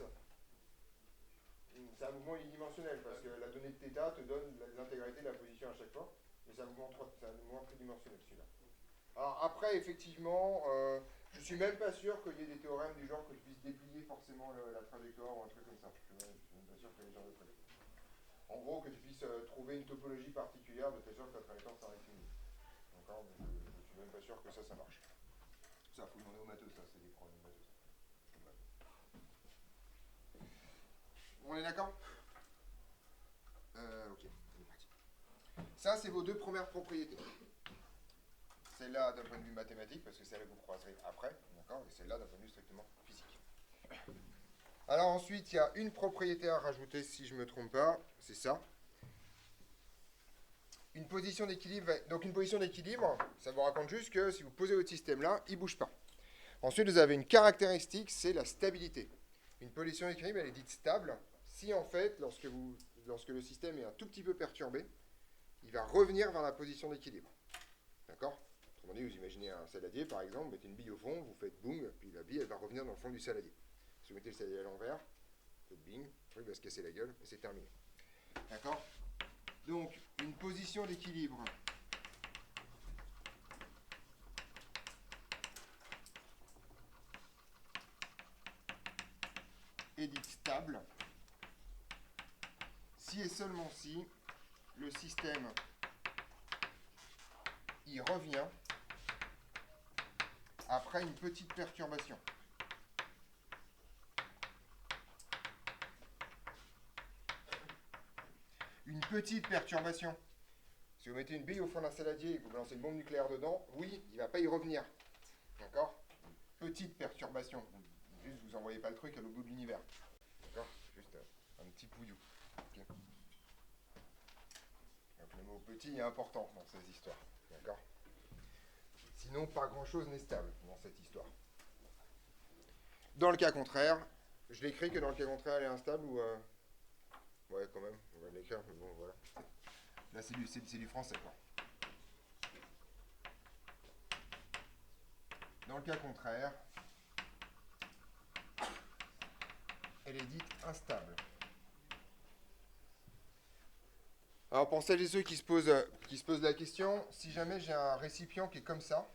c'est un mouvement unidimensionnel parce que la donnée de θ te donne l'intégralité de la position à chaque fois, mais c'est un mouvement tridimensionnel celui-là. Alors après, effectivement, je suis même pas sûr qu'il y ait des théorèmes du genre que tu puisses déplier forcément la trajectoire ou un truc comme ça. Je suis même pas sûr qu'il y ait ce genre de truc. En gros, que tu puisses trouver une topologie particulière de telle sorte que la trajectoire s'arrête finie. D'accord. Donc, je suis même pas sûr que ça marche. Ça, faut demander aux matheux, ça, c'est des problèmes de matheux. On est d'accord? Ok, on est parti. Ça, c'est vos deux premières propriétés. Celle-là d'un point de vue mathématique, parce que celle-là vous croiserez après, d'accord? Et celle-là d'un point de vue strictement physique. Alors ensuite, il y a une propriété à rajouter, si je ne me trompe pas, c'est ça. Une position d'équilibre. Donc une position d'équilibre, ça vous raconte juste que si vous posez votre système là, il ne bouge pas. Ensuite, vous avez une caractéristique, c'est la stabilité. Une position d'équilibre, elle est dite stable si en fait, lorsque le système est un tout petit peu perturbé, il va revenir vers la position d'équilibre. D'accord? Autrement dit, vous imaginez un saladier, par exemple, vous mettez une bille au fond, vous faites boum, puis la bille, elle va revenir dans le fond du saladier. Si vous mettez le saladier à l'envers, vous faites bing, le truc va se casser la gueule, et c'est terminé. D'accord? Donc, une position d'équilibre est dite stable si et seulement si le système y revient après une petite perturbation. Une petite perturbation. Si vous mettez une bille au fond d'un saladier et que vous balancez une bombe nucléaire dedans, oui, il ne va pas y revenir. D'accord? Petite perturbation. Juste, vous n'envoyez pas le truc à l'autre bout de l'univers. D'accord? Juste un petit pouillou. Okay. Donc le mot petit est important dans ces histoires. D'accord? Sinon, pas grand-chose n'est stable dans cette histoire. Dans le cas contraire, je l'écris que dans le cas contraire, elle est instable ou... Ouais, quand même, on va l'écrire, mais bon, voilà. Là, c'est du français, quoi. Dans le cas contraire, elle est dite instable. Alors, pour celles et ceux qui se posent la question, si jamais j'ai un récipient qui est comme ça,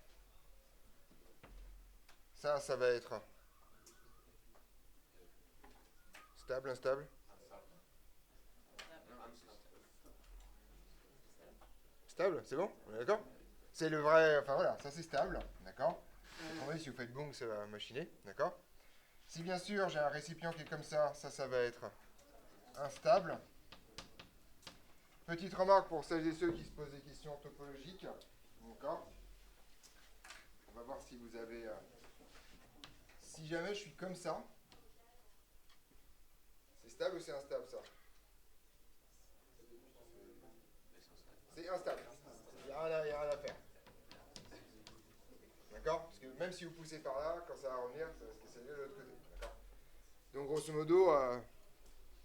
ça va être stable, instable. Stable, c'est bon? On est d'accord? C'est le vrai... Enfin voilà, ça c'est stable, d'accord? Attendez, si vous faites boum, ça va machiner, d'accord? Si bien sûr j'ai un récipient qui est comme ça, ça va être instable. Petite remarque pour celles et ceux qui se posent des questions topologiques, d'accord? On va voir si vous avez... Si jamais je suis comme ça, c'est stable ou c'est instable ça? C'est instable. Il n'y a rien à faire. D'accord? Parce que même si vous poussez par là, quand ça va revenir, ça va se casser de l'autre côté. D'accord? Donc grosso modo,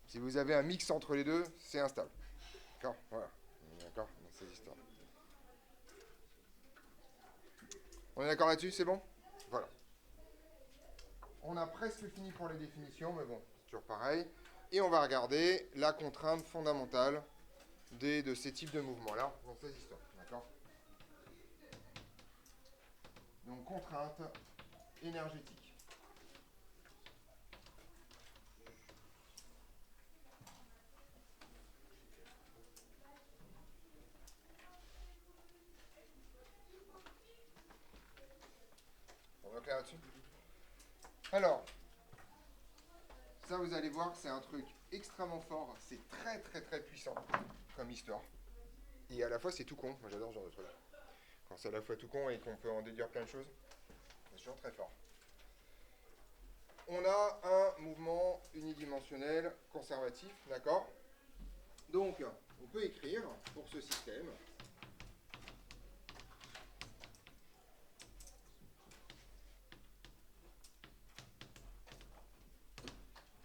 si vous avez un mix entre les deux, c'est instable. D'accord? Voilà. D'accord? Dans ces histoires. On est d'accord là-dessus? C'est bon? Voilà. On a presque fini pour les définitions, mais bon, c'est toujours pareil. Et on va regarder la contrainte fondamentale de ces types de mouvements-là dans ces histoires. D'accord? Donc, contrainte énergétique. On est clair là-dessus? Alors, ça vous allez voir, c'est un truc extrêmement fort, c'est très très très puissant comme histoire. Et à la fois c'est tout con, moi j'adore ce genre de truc. Quand c'est à la fois tout con et qu'on peut en déduire plein de choses, c'est toujours très fort. on a un mouvement unidimensionnel conservatif, d'accord? Donc, on peut écrire pour ce système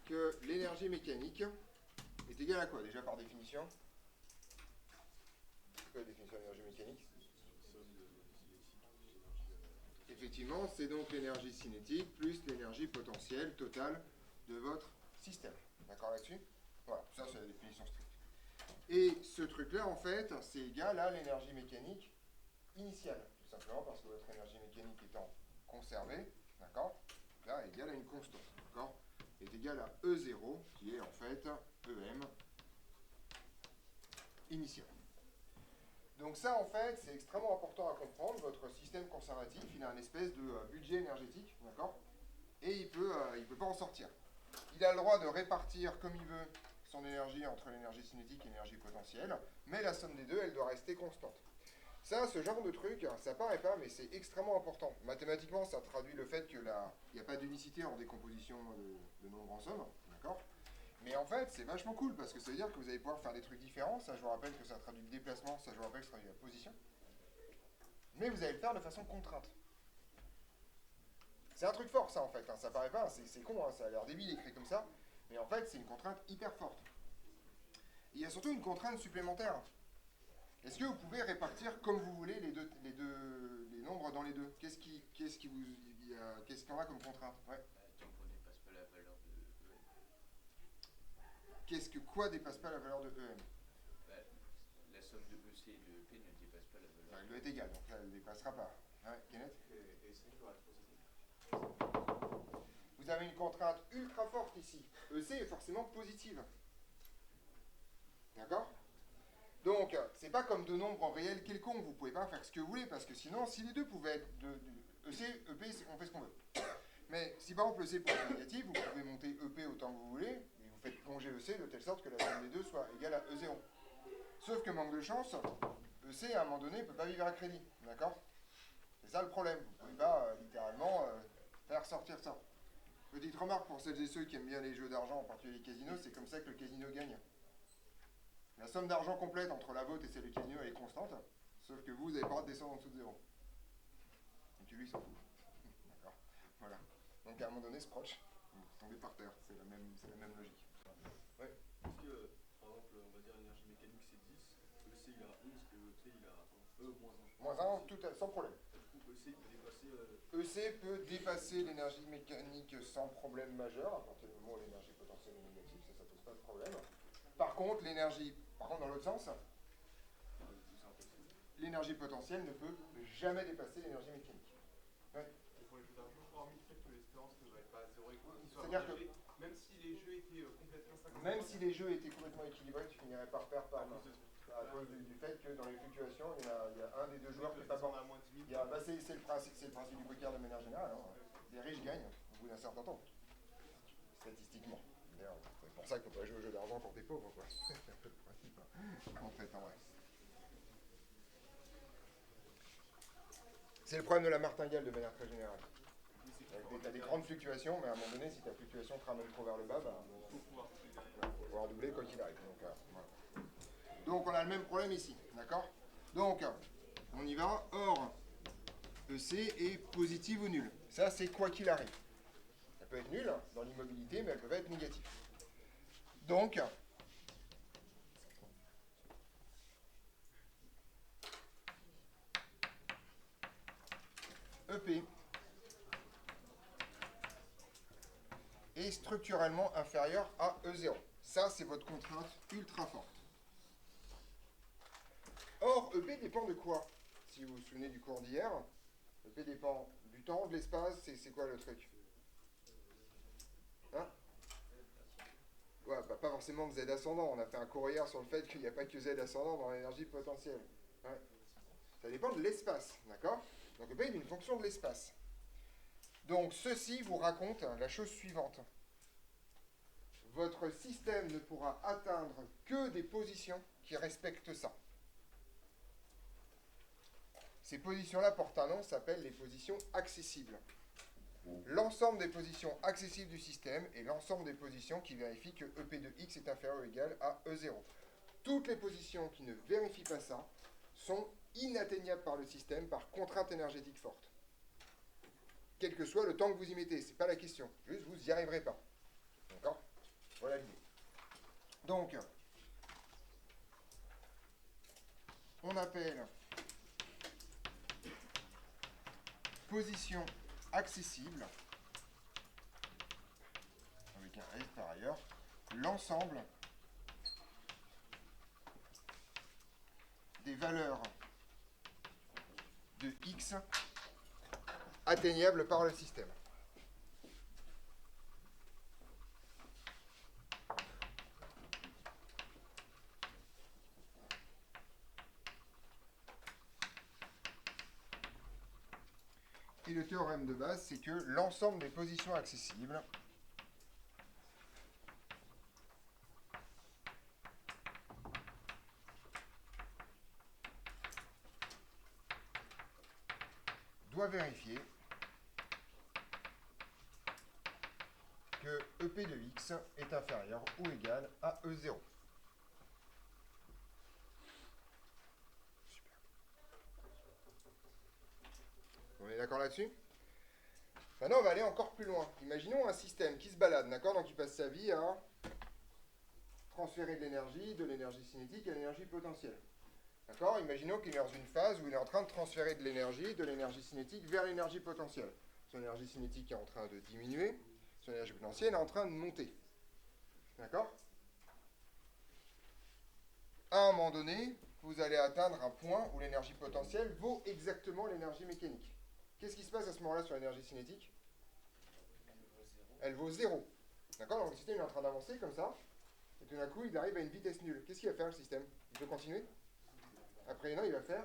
que l'énergie mécanique est égale à quoi, déjà par définition? C'est quoi la définition de l'énergie mécanique? Effectivement, c'est donc l'énergie cinétique plus l'énergie potentielle totale de votre système. D'accord là-dessus? Voilà, ça c'est la définition stricte. Et ce truc-là, en fait, c'est égal à l'énergie mécanique initiale, tout simplement parce que votre énergie mécanique étant conservée, d'accord, là, égale à une constante, d'accord, est égal à E0, qui est en fait EM initial. Donc ça, en fait, c'est extrêmement important à comprendre. Votre système conservatif, il a un espèce de budget énergétique, d'accord, et il peut pas en sortir. Il a le droit de répartir comme il veut son énergie entre l'énergie cinétique et l'énergie potentielle, mais la somme des deux, elle doit rester constante. Ça, ce genre de truc, ça paraît pas, mais c'est extrêmement important. Mathématiquement, ça traduit le fait qu'il n'y a pas d'unicité en décomposition de nombres en somme, d'accord? Mais en fait, c'est vachement cool, parce que ça veut dire que vous allez pouvoir faire des trucs différents. Ça, je vous rappelle que ça traduit le déplacement, ça, je vous rappelle que ça traduit la position. Mais vous allez le faire de façon contrainte. C'est un truc fort, ça, en fait. Hein. Ça paraît pas, c'est con, hein, ça a l'air débile écrit comme ça. Mais en fait, c'est une contrainte hyper forte. Et il y a surtout une contrainte supplémentaire. Est-ce que vous pouvez répartir comme vous voulez les nombres dans les deux? Qu'est-ce qu'il y a comme contrainte? Ouais. Tant qu'on ne dépasse pas la valeur de EM. Quoi dépasse pas la valeur de EM? Bah, la somme de EC et de EP ne dépasse pas la valeur. Elle doit être égale, donc là, elle ne dépassera pas. Ouais, Kenneth? Et c'est doit être positif. Vous avez une contrainte ultra forte ici. EC est forcément positive. D'accord? Donc, c'est pas comme de nombres réels quelconques, vous pouvez pas faire ce que vous voulez, parce que sinon, si les deux pouvaient être EC, EP, on fait ce qu'on veut. Mais si par exemple EC peut être négatif, vous pouvez monter EP autant que vous voulez, et vous faites plonger EC de telle sorte que la somme des deux soit égale à E0. Sauf que manque de chance, EC à un moment donné ne peut pas vivre à crédit, d'accord? C'est ça le problème, vous pouvez pas littéralement faire sortir ça. Petite remarque pour celles et ceux qui aiment bien les jeux d'argent, en particulier les casinos, c'est comme ça que le casino gagne. La somme d'argent complète entre la vôtre et celle du casino, elle est constante, sauf que vous n'avez pas le droit de descendre en dessous de 0. Donc lui, il s'en fout. D'accord. Voilà. Donc à un moment donné, Sproch, vous tombez par terre. C'est la même logique. Ouais. Est-ce que, par exemple, on va dire l'énergie mécanique c'est 10, EC il a 11, que EC il a Moins 1, sans problème. Du coup, EC peut dépasser. EC peut dépasser l'énergie mécanique sans problème majeur, à partir du moment où l'énergie potentielle est négative, ça pose pas de problème. Par contre, dans l'autre sens, l'énergie potentielle ne peut jamais dépasser l'énergie mécanique. Ouais. Et pour les jeux d'argent, hormis le fait que l'espérance ne va être pas à 0 et qu'ils soient C'est-à-dire que même si les jeux étaient complètement 50. même si les jeux étaient complètement équilibrés, tu finirais par perdre à cause du fait que dans les fluctuations, il y a un des deux joueurs qui est pas bon. C'est le principe du poker de manière générale. Hein. Les riches gagnent au bout d'un certain temps. Statistiquement. D'ailleurs, c'est pour ça qu'il ne faut pas jouer au jeu d'argent pour des pauvres. Quoi. C'est un peu le principe. Hein. En fait, en vrai. C'est le problème de la martingale de manière très générale. Tu as des grandes fluctuations, mais à un moment donné, si ta fluctuation te ramène trop vers le bas, il faut pouvoir doubler quoi qu'il arrive. Voilà. Donc on a le même problème ici, d'accord? Donc, on y va. Or, EC est positive ou nulle. Ça, c'est quoi qu'il arrive. Elle peut être nulle dans l'immobilité, mais elle peut pas être négative. Donc, EP est structurellement inférieur à E0. Ça, c'est votre contrainte ultra forte. Or, EP dépend de quoi? Si vous vous souvenez du cours d'hier, EP dépend du temps, de l'espace, c'est quoi le truc? Hein? Ouais, bah, pas forcément de Z ascendant. On a fait un cours hier sur le fait qu'il n'y a pas que Z ascendant dans l'énergie potentielle. Ouais. Ça dépend de l'espace, d'accord? Donc EP est une fonction de l'espace. Donc ceci vous raconte la chose suivante. Votre système ne pourra atteindre que des positions qui respectent ça. Ces positions-là portent un nom, s'appellent les positions accessibles. l'ensemble des positions accessibles du système et l'ensemble des positions qui vérifient que EP de x est inférieur ou égal à E0. Toutes les positions qui ne vérifient pas ça sont inatteignables par le système par contrainte énergétique forte. Quel que soit le temps que vous y mettez, c'est pas la question. Juste, vous n'y arriverez pas. D'accord? Voilà l'idée. Donc, on appelle position accessible, avec un S par ailleurs, l'ensemble des valeurs de x atteignables par le système. Et le théorème de base, c'est que l'ensemble des positions accessibles doit vérifier que EP de x est inférieur ou égal à E0. Super. On est d'accord là-dessus? Maintenant, on va aller encore plus loin. Imaginons un système qui se balade, d'accord? Donc, il passe sa vie à transférer de l'énergie cinétique à l'énergie potentielle. D'accord? Imaginons qu'il est dans une phase où il est en train de transférer de l'énergie cinétique vers l'énergie potentielle. Son énergie cinétique est en train de diminuer, son énergie potentielle est en train de monter. D'accord? À un moment donné, vous allez atteindre un point où l'énergie potentielle vaut exactement l'énergie mécanique. Qu'est-ce qui se passe à ce moment-là sur l'énergie cinétique? Elle vaut 0. D'accord? Donc le système est en train d'avancer comme ça, et tout d'un coup, il arrive à une vitesse nulle. Qu'est-ce qu'il va faire le système? Il peut continuer? Après, non, il va faire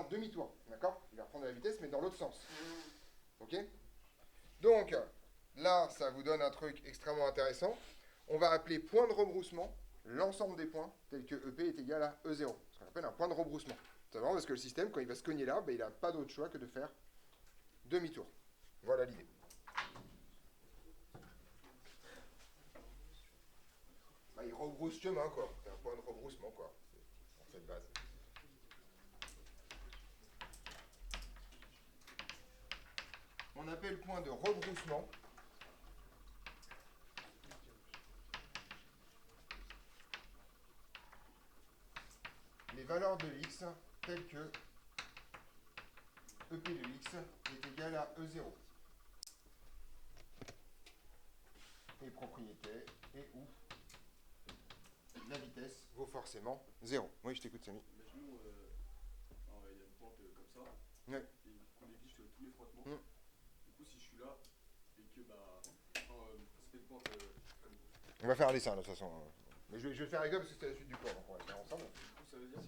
demi-tour. D'accord? Il va reprendre la vitesse, mais dans l'autre sens. Ok? Donc, là, ça vous donne un truc extrêmement intéressant. On va appeler point de rebroussement l'ensemble des points tels que EP est égal à E0. Ce qu'on appelle un point de rebroussement. C'est vraiment parce que le système, quand il va se cogner là, ben, il n'a pas d'autre choix que de faire demi-tour. Voilà l'idée. Bah, il rebrousse chemin, quoi. C'est un point de rebroussement, quoi. C'est cette base. On appelle point de rebroussement les valeurs de x telles que EP de x est égal à E0. Et propriété, et où la vitesse vaut forcément 0. Oui, je t'écoute, Samy. Imaginons, il y a une pente comme ça, Ouais. et qu'on néglige tous les frottements. Mm. Du coup, si je suis là, et que ça fait une pente comme. On va faire un dessin, de toute façon. Mais je vais le faire avec eux parce que c'est la suite du cours, donc on va le faire ensemble. Du coup, ça veut dire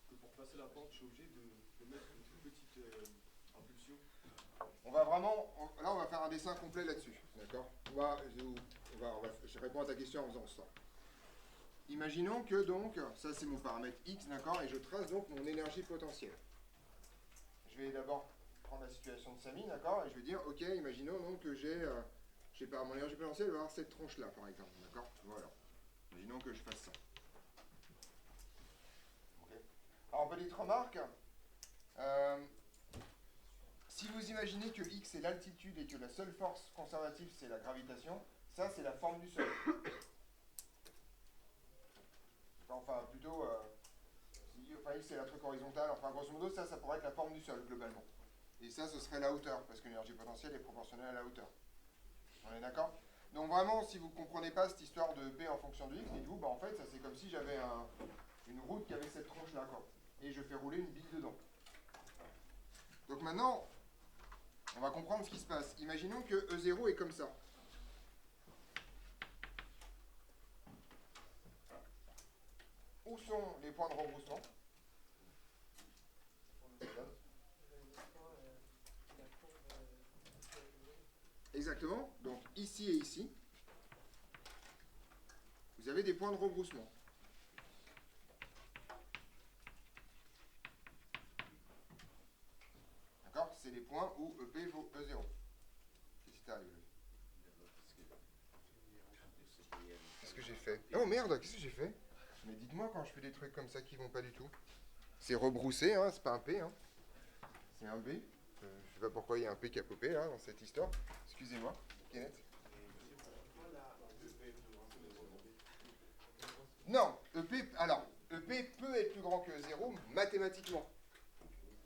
que pour passer la pente, je suis obligé de mettre une toute petite impulsion. On va vraiment... Là, on va faire un dessin complet là-dessus. D'accord? Je réponds à ta question en faisant ça. Imaginons que donc, ça c'est mon paramètre x, d'accord? Et je trace donc mon énergie potentielle. Je vais d'abord prendre la situation de Samy, d'accord? Et je vais dire, ok, imaginons donc que j'ai, je sais pas, mon énergie potentielle va avoir cette tronche-là, par exemple, d'accord? Voilà. Imaginons que je fasse ça. Okay. Alors, petite remarque, si vous imaginez que x est l'altitude et que la seule force conservative c'est la gravitation, ça c'est la forme du sol. Enfin, plutôt, x c'est la truc horizontale, enfin grosso modo ça pourrait être la forme du sol globalement. Et ça ce serait la hauteur, parce que l'énergie potentielle est proportionnelle à la hauteur. On est d'accord? Donc vraiment, si vous ne comprenez pas cette histoire de P en fonction de x, dites-vous, bah en fait ça c'est comme si j'avais une route qui avait cette tronche là, quoi. Et je fais rouler une bille dedans. Donc maintenant, on va comprendre ce qui se passe. Imaginons que E0 est comme ça. Où sont les points de rebroussement? Exactement. Donc ici et ici, vous avez des points de rebroussement. D'accord? C'est c'est les points où EP vaut E0. Qu'est-ce qui t'arrive, lui? Qu'est-ce que j'ai fait? Oh merde, qu'est-ce que j'ai fait? Mais dites-moi quand je fais des trucs comme ça qui vont pas du tout. C'est rebroussé, hein, c'est pas un P, hein. C'est un B. Je sais pas pourquoi il y a un P qui a popé là dans cette histoire. Excusez-moi, Kenneth. Non, EP, alors, EP peut être plus grand que 0 mathématiquement.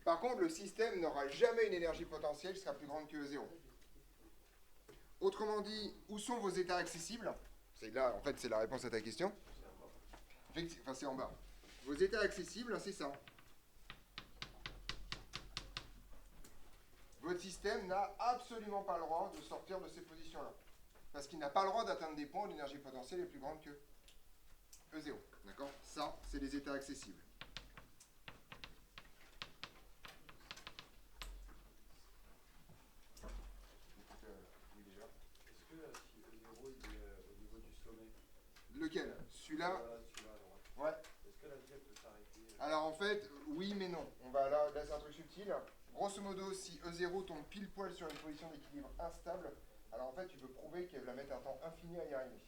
Par contre, le système n'aura jamais une énergie potentielle qui sera plus grande que 0. Autrement dit, où sont vos états accessibles? C'est là, en fait, c'est la réponse à ta question. Enfin, c'est en bas. Vos états accessibles, c'est ça. Votre système n'a absolument pas le droit de sortir de ces positions-là. Parce qu'il n'a pas le droit d'atteindre des points où l'énergie potentielle est plus grande que E0. D'accord? Ça, c'est les états accessibles. Oui, déjà. Est-ce que si E0 il est au niveau du sommet, Lequel? Celui-là? celui-là à droite, Ouais. est-ce que la vie elle peut s'arrêter Alors en fait, oui mais non. On va là c'est un truc subtil. Grosso modo, si E0 tombe pile poil sur une position d'équilibre instable, alors en fait tu peux prouver qu'elle va mettre un temps infini à y arriver.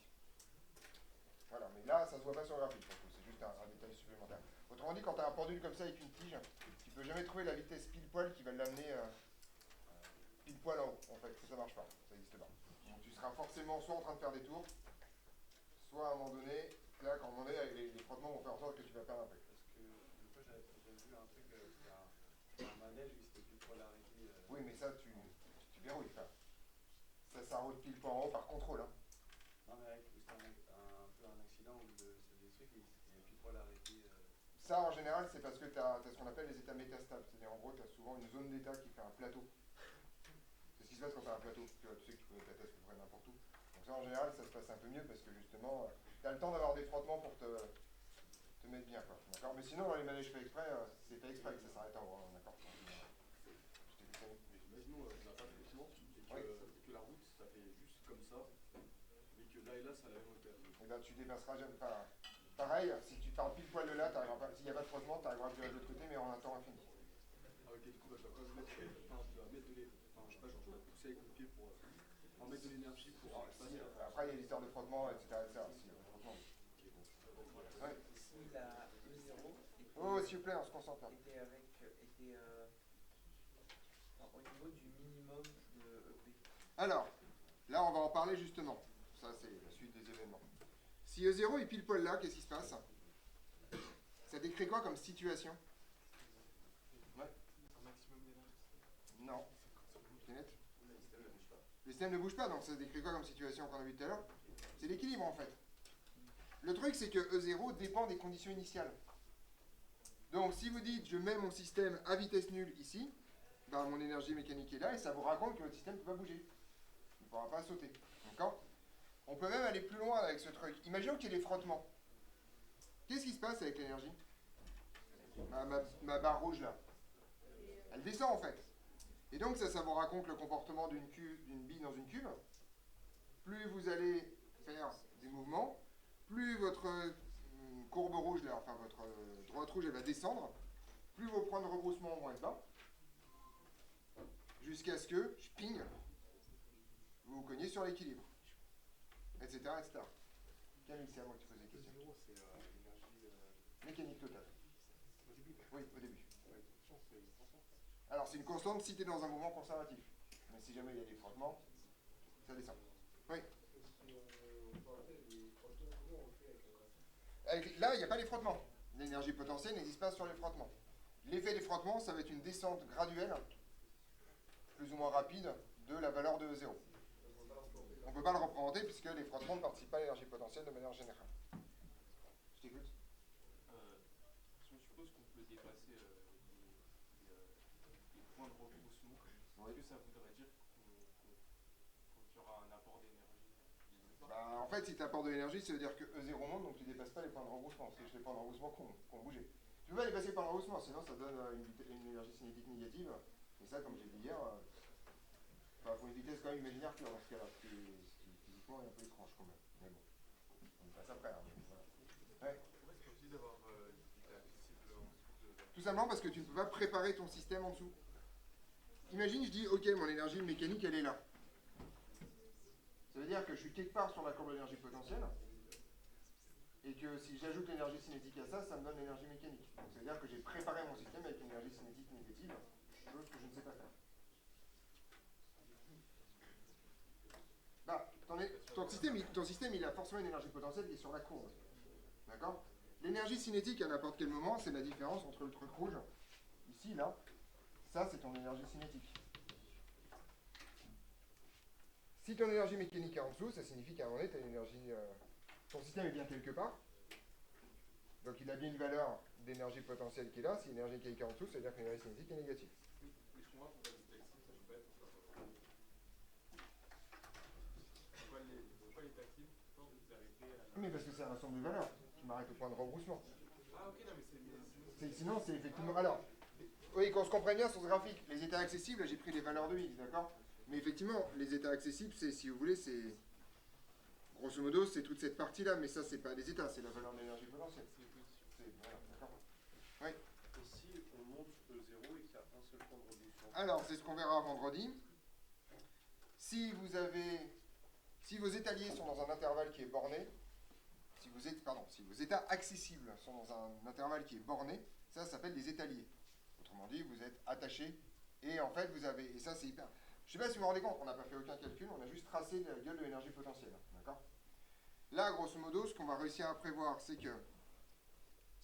Voilà, mais là ça se voit pas sur le graphique, c'est juste un détail supplémentaire. Autrement dit, quand tu as un pendule comme ça avec une tige, tu peux jamais trouver la vitesse pile poil qui va l'amener pile poil en haut. En fait, ça marche pas, ça n'existe pas. Donc tu seras forcément soit en train de faire des tours, soit à un moment donné, là quand à un moment donné, les frottements vont faire en sorte que tu vas perdre un peu. Parce que une fois j'avais vu un truc, c'était un manège où il s'était plus poil arrêté. Oui, mais ça, tu verrouilles. Enfin, ça roule pile poil en haut par contrôle. Hein. Non, mais avec c'était un peu un accident où c'est des trucs et il s'était plus poil arrêté. Ça, en général, c'est parce que tu as ce qu'on appelle les états métastables. C'est-à-dire, en gros, tu as souvent une zone d'état qui fait un plateau. C'est ce qui se passe quand tu as un plateau. Tu sais que tu peux mettre ta tête à peu près n'importe où. Donc ça, en général, ça se passe un peu mieux parce que justement, tu as le temps d'avoir des frottements pour te mettre bien. D'accord. Mais sinon, dans les manèges fait exprès, c'est fait exprès que ça s'arrête en haut. Hein, d'accord. Mais sinon, on n'a pas fait souvent et que la route ça fait juste comme ça, mais que là et là ça a la même hauteur. Et ben, tu dépasseras jamais. Enfin, pareil, si tu pars pile poil de là, s'il n'y a pas de frottement, tu arriveras plus de l'autre côté, mais en un temps infini. Ah, ok, du coup, bah, tu vas quand même mettre, tu vas mettre de l'énergie, enfin, je sais pas, genre, tu vas pousser avec le pied pour en mettre de l'énergie pour passer. Après, il y a l'histoire de frottement, etc. Frottement. Ouais. Si la E0 Oh, s'il vous plaît, on se concentre là. était au niveau du minimum de EP. Alors, là, on va en parler justement. Ça, c'est la suite des événements. Si E0 est pile poil là, qu'est-ce qui se passe? Ça décrit quoi comme situation? Ouais. Un maximum d'énergie. Non. Kenneth? Le système ne bouge pas, donc ça décrit quoi comme situation qu'on a vu tout à l'heure? C'est l'équilibre en fait. Le truc, c'est que E0 dépend des conditions initiales. Donc, si vous dites, je mets mon système à vitesse nulle ici, ben, mon énergie mécanique est là, et ça vous raconte que votre système ne peut pas bouger. Il ne pourra pas sauter. D'accord? On peut même aller plus loin avec ce truc. Imaginons qu'il y ait des frottements. Qu'est-ce qui se passe avec l'énergie? Ma barre rouge là. Elle descend en fait. Et donc ça vous raconte le comportement d'une bille dans une cuve. Plus vous allez faire des mouvements, plus votre courbe rouge là, enfin votre droite rouge, elle va descendre, plus vos points de rebroussement vont être bas, jusqu'à ce que, ping, vous vous cognez sur l'équilibre, etc. etc. Camille, c'est à moi que tu poses des questions. E0, c'est l'énergie mécanique totale. au début. Oui, au début. Ouais, c'est une constante. Alors c'est une constante si tu es dans un mouvement conservatif. Mais si jamais il y a des frottements, ça descend. Oui. Là, il n'y a pas les frottements. L'énergie potentielle n'existe pas sur les frottements. L'effet des frottements, ça va être une descente graduelle, plus ou moins rapide, de la valeur de 0. On ne peut pas le représenter puisque les frottements ne participent pas à l'énergie potentielle de manière générale. Je t'écoute. Si on suppose qu'on peut dépasser les points de rebroussement, Oui. est-ce que ça voudrait dire qu'il y aura un apport d'énergie illimité? Bah, en fait, si tu apportes de l'énergie, ça veut dire que E0 monte, donc tu ne dépasses pas les points de rebroussement. C'est juste les points de rebroussement qui ont bougé. Tu peux pas dépasser les points de rebroussement, sinon ça donne une énergie cinétique négative. Et ça, comme j'ai dit hier, il faut une vitesse quand même imaginaire pure dans ce cas-là, ce qui physiquement est un peu étrange quand même. Mais bon, on y passe après. Hein, voilà. Ouais. Pourquoi est-ce qu'il y a aussi d'avoir des accessibles en dessous de... Tout simplement parce que tu ne peux pas préparer ton système en dessous. imagine, je dis, ok, mon énergie mécanique, elle est là. Ça veut dire que je suis quelque part sur la courbe d'énergie potentielle, et que si j'ajoute l'énergie cinétique à ça, ça me donne l'énergie mécanique. Donc ça veut dire que j'ai préparé mon système avec une énergie cinétique négative, chose que je ne sais pas faire. Bah, ton système, il a forcément une énergie potentielle qui est sur la courbe. D'accord? L'énergie cinétique à n'importe quel moment, c'est la différence entre le truc rouge, ici, là, ça c'est ton énergie cinétique. Si ton énergie mécanique est en dessous, ça signifie qu'à un moment donné, tu as une énergie... ton système est bien quelque part. Donc il a bien une valeur d'énergie potentielle qui est là. Si l'énergie mécanique est en dessous, ça veut dire que l'énergie cinétique est négative. Mais je comprends pourquoi les taxis, ça joue pas être pourquoi les taxis, pourtant vous arrêtez à la... Mais parce que c'est un ensemble de valeurs qui m'arrête au point de rebroussement. Ah ok, non mais Sinon, c'est effectivement... Alors, oui, qu'on se comprenne bien sur ce graphique, les états accessibles, là j'ai pris les valeurs de X, d'accord? Mais effectivement, les états accessibles, c'est, si vous voulez, c'est... Grosso modo, c'est toute cette partie-là, mais ça, c'est pas des états, c'est la valeur de l'énergie potentielle. Voilà, d'accord. Oui. Et si on monte de 0 et qu'il y a un seul point de rebroussement? Alors, c'est ce qu'on verra vendredi. Si vos étaliers sont dans un intervalle qui est borné, si vos états accessibles sont dans un intervalle qui est borné, ça s'appelle des étaliers. Autrement dit, vous êtes attaché, et en fait, et ça c'est hyper... Je ne sais pas si vous vous rendez compte, on n'a pas fait aucun calcul, on a juste tracé la gueule de l'énergie potentielle. D'accord? Là, grosso modo, ce qu'on va réussir à prévoir, c'est que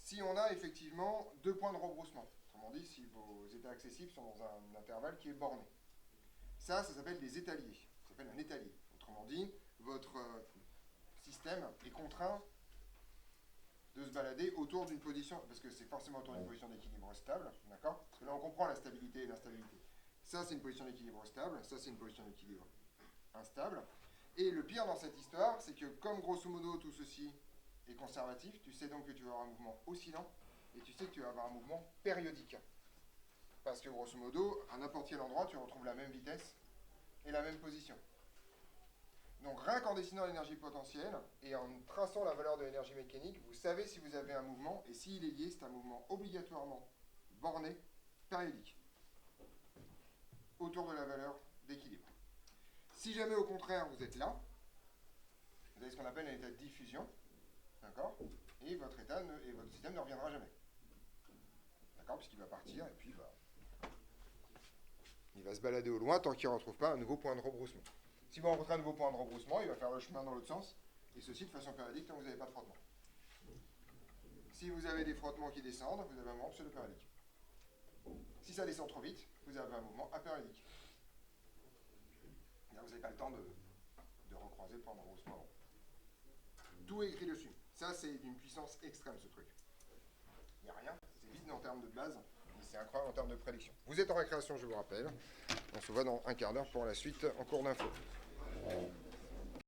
si on a effectivement 2 points de rebroussement, autrement dit, si vos états accessibles sont dans un intervalle qui est borné, ça s'appelle des étaliers. Ça s'appelle un étalier. Autrement dit, votre système est contraint de se balader autour d'une position, parce que c'est forcément autour d'une position d'équilibre stable, d'accord? Parce que là, on comprend la stabilité et l'instabilité. Ça, c'est une position d'équilibre stable, ça, c'est une position d'équilibre instable. Et le pire dans cette histoire, c'est que comme grosso modo tout ceci est conservatif, tu sais donc que tu vas avoir un mouvement oscillant, et tu sais que tu vas avoir un mouvement périodique. Parce que grosso modo, à n'importe quel endroit, tu retrouves la même vitesse et la même position. Donc rien qu'en dessinant l'énergie potentielle et en traçant la valeur de l'énergie mécanique, vous savez si vous avez un mouvement, et s'il est lié, c'est un mouvement obligatoirement borné, périodique, autour de la valeur d'équilibre. Si jamais au contraire vous êtes là, vous avez ce qu'on appelle un état de diffusion, d'accord? Et votre système ne reviendra jamais. D'accord? Puisqu'il va partir et puis il va se balader au loin tant qu'il ne retrouve pas un nouveau point de rebroussement. Si vous rencontrez un nouveau point de rebroussement, il va faire le chemin dans l'autre sens, et ceci de façon périodique tant que vous n'avez pas de frottement. Si vous avez des frottements qui descendent, vous avez un mouvement pseudo-périodique. Si ça descend trop vite, vous avez un mouvement apériodique. Là, vous n'avez pas le temps de recroiser le point de rebroussement. Tout est écrit dessus. Ça, c'est d'une puissance extrême, ce truc. Il n'y a rien, c'est vide en termes de base, mais c'est incroyable en termes de prédiction. Vous êtes en récréation, je vous rappelle. On se voit dans un quart d'heure pour la suite en cours d'info.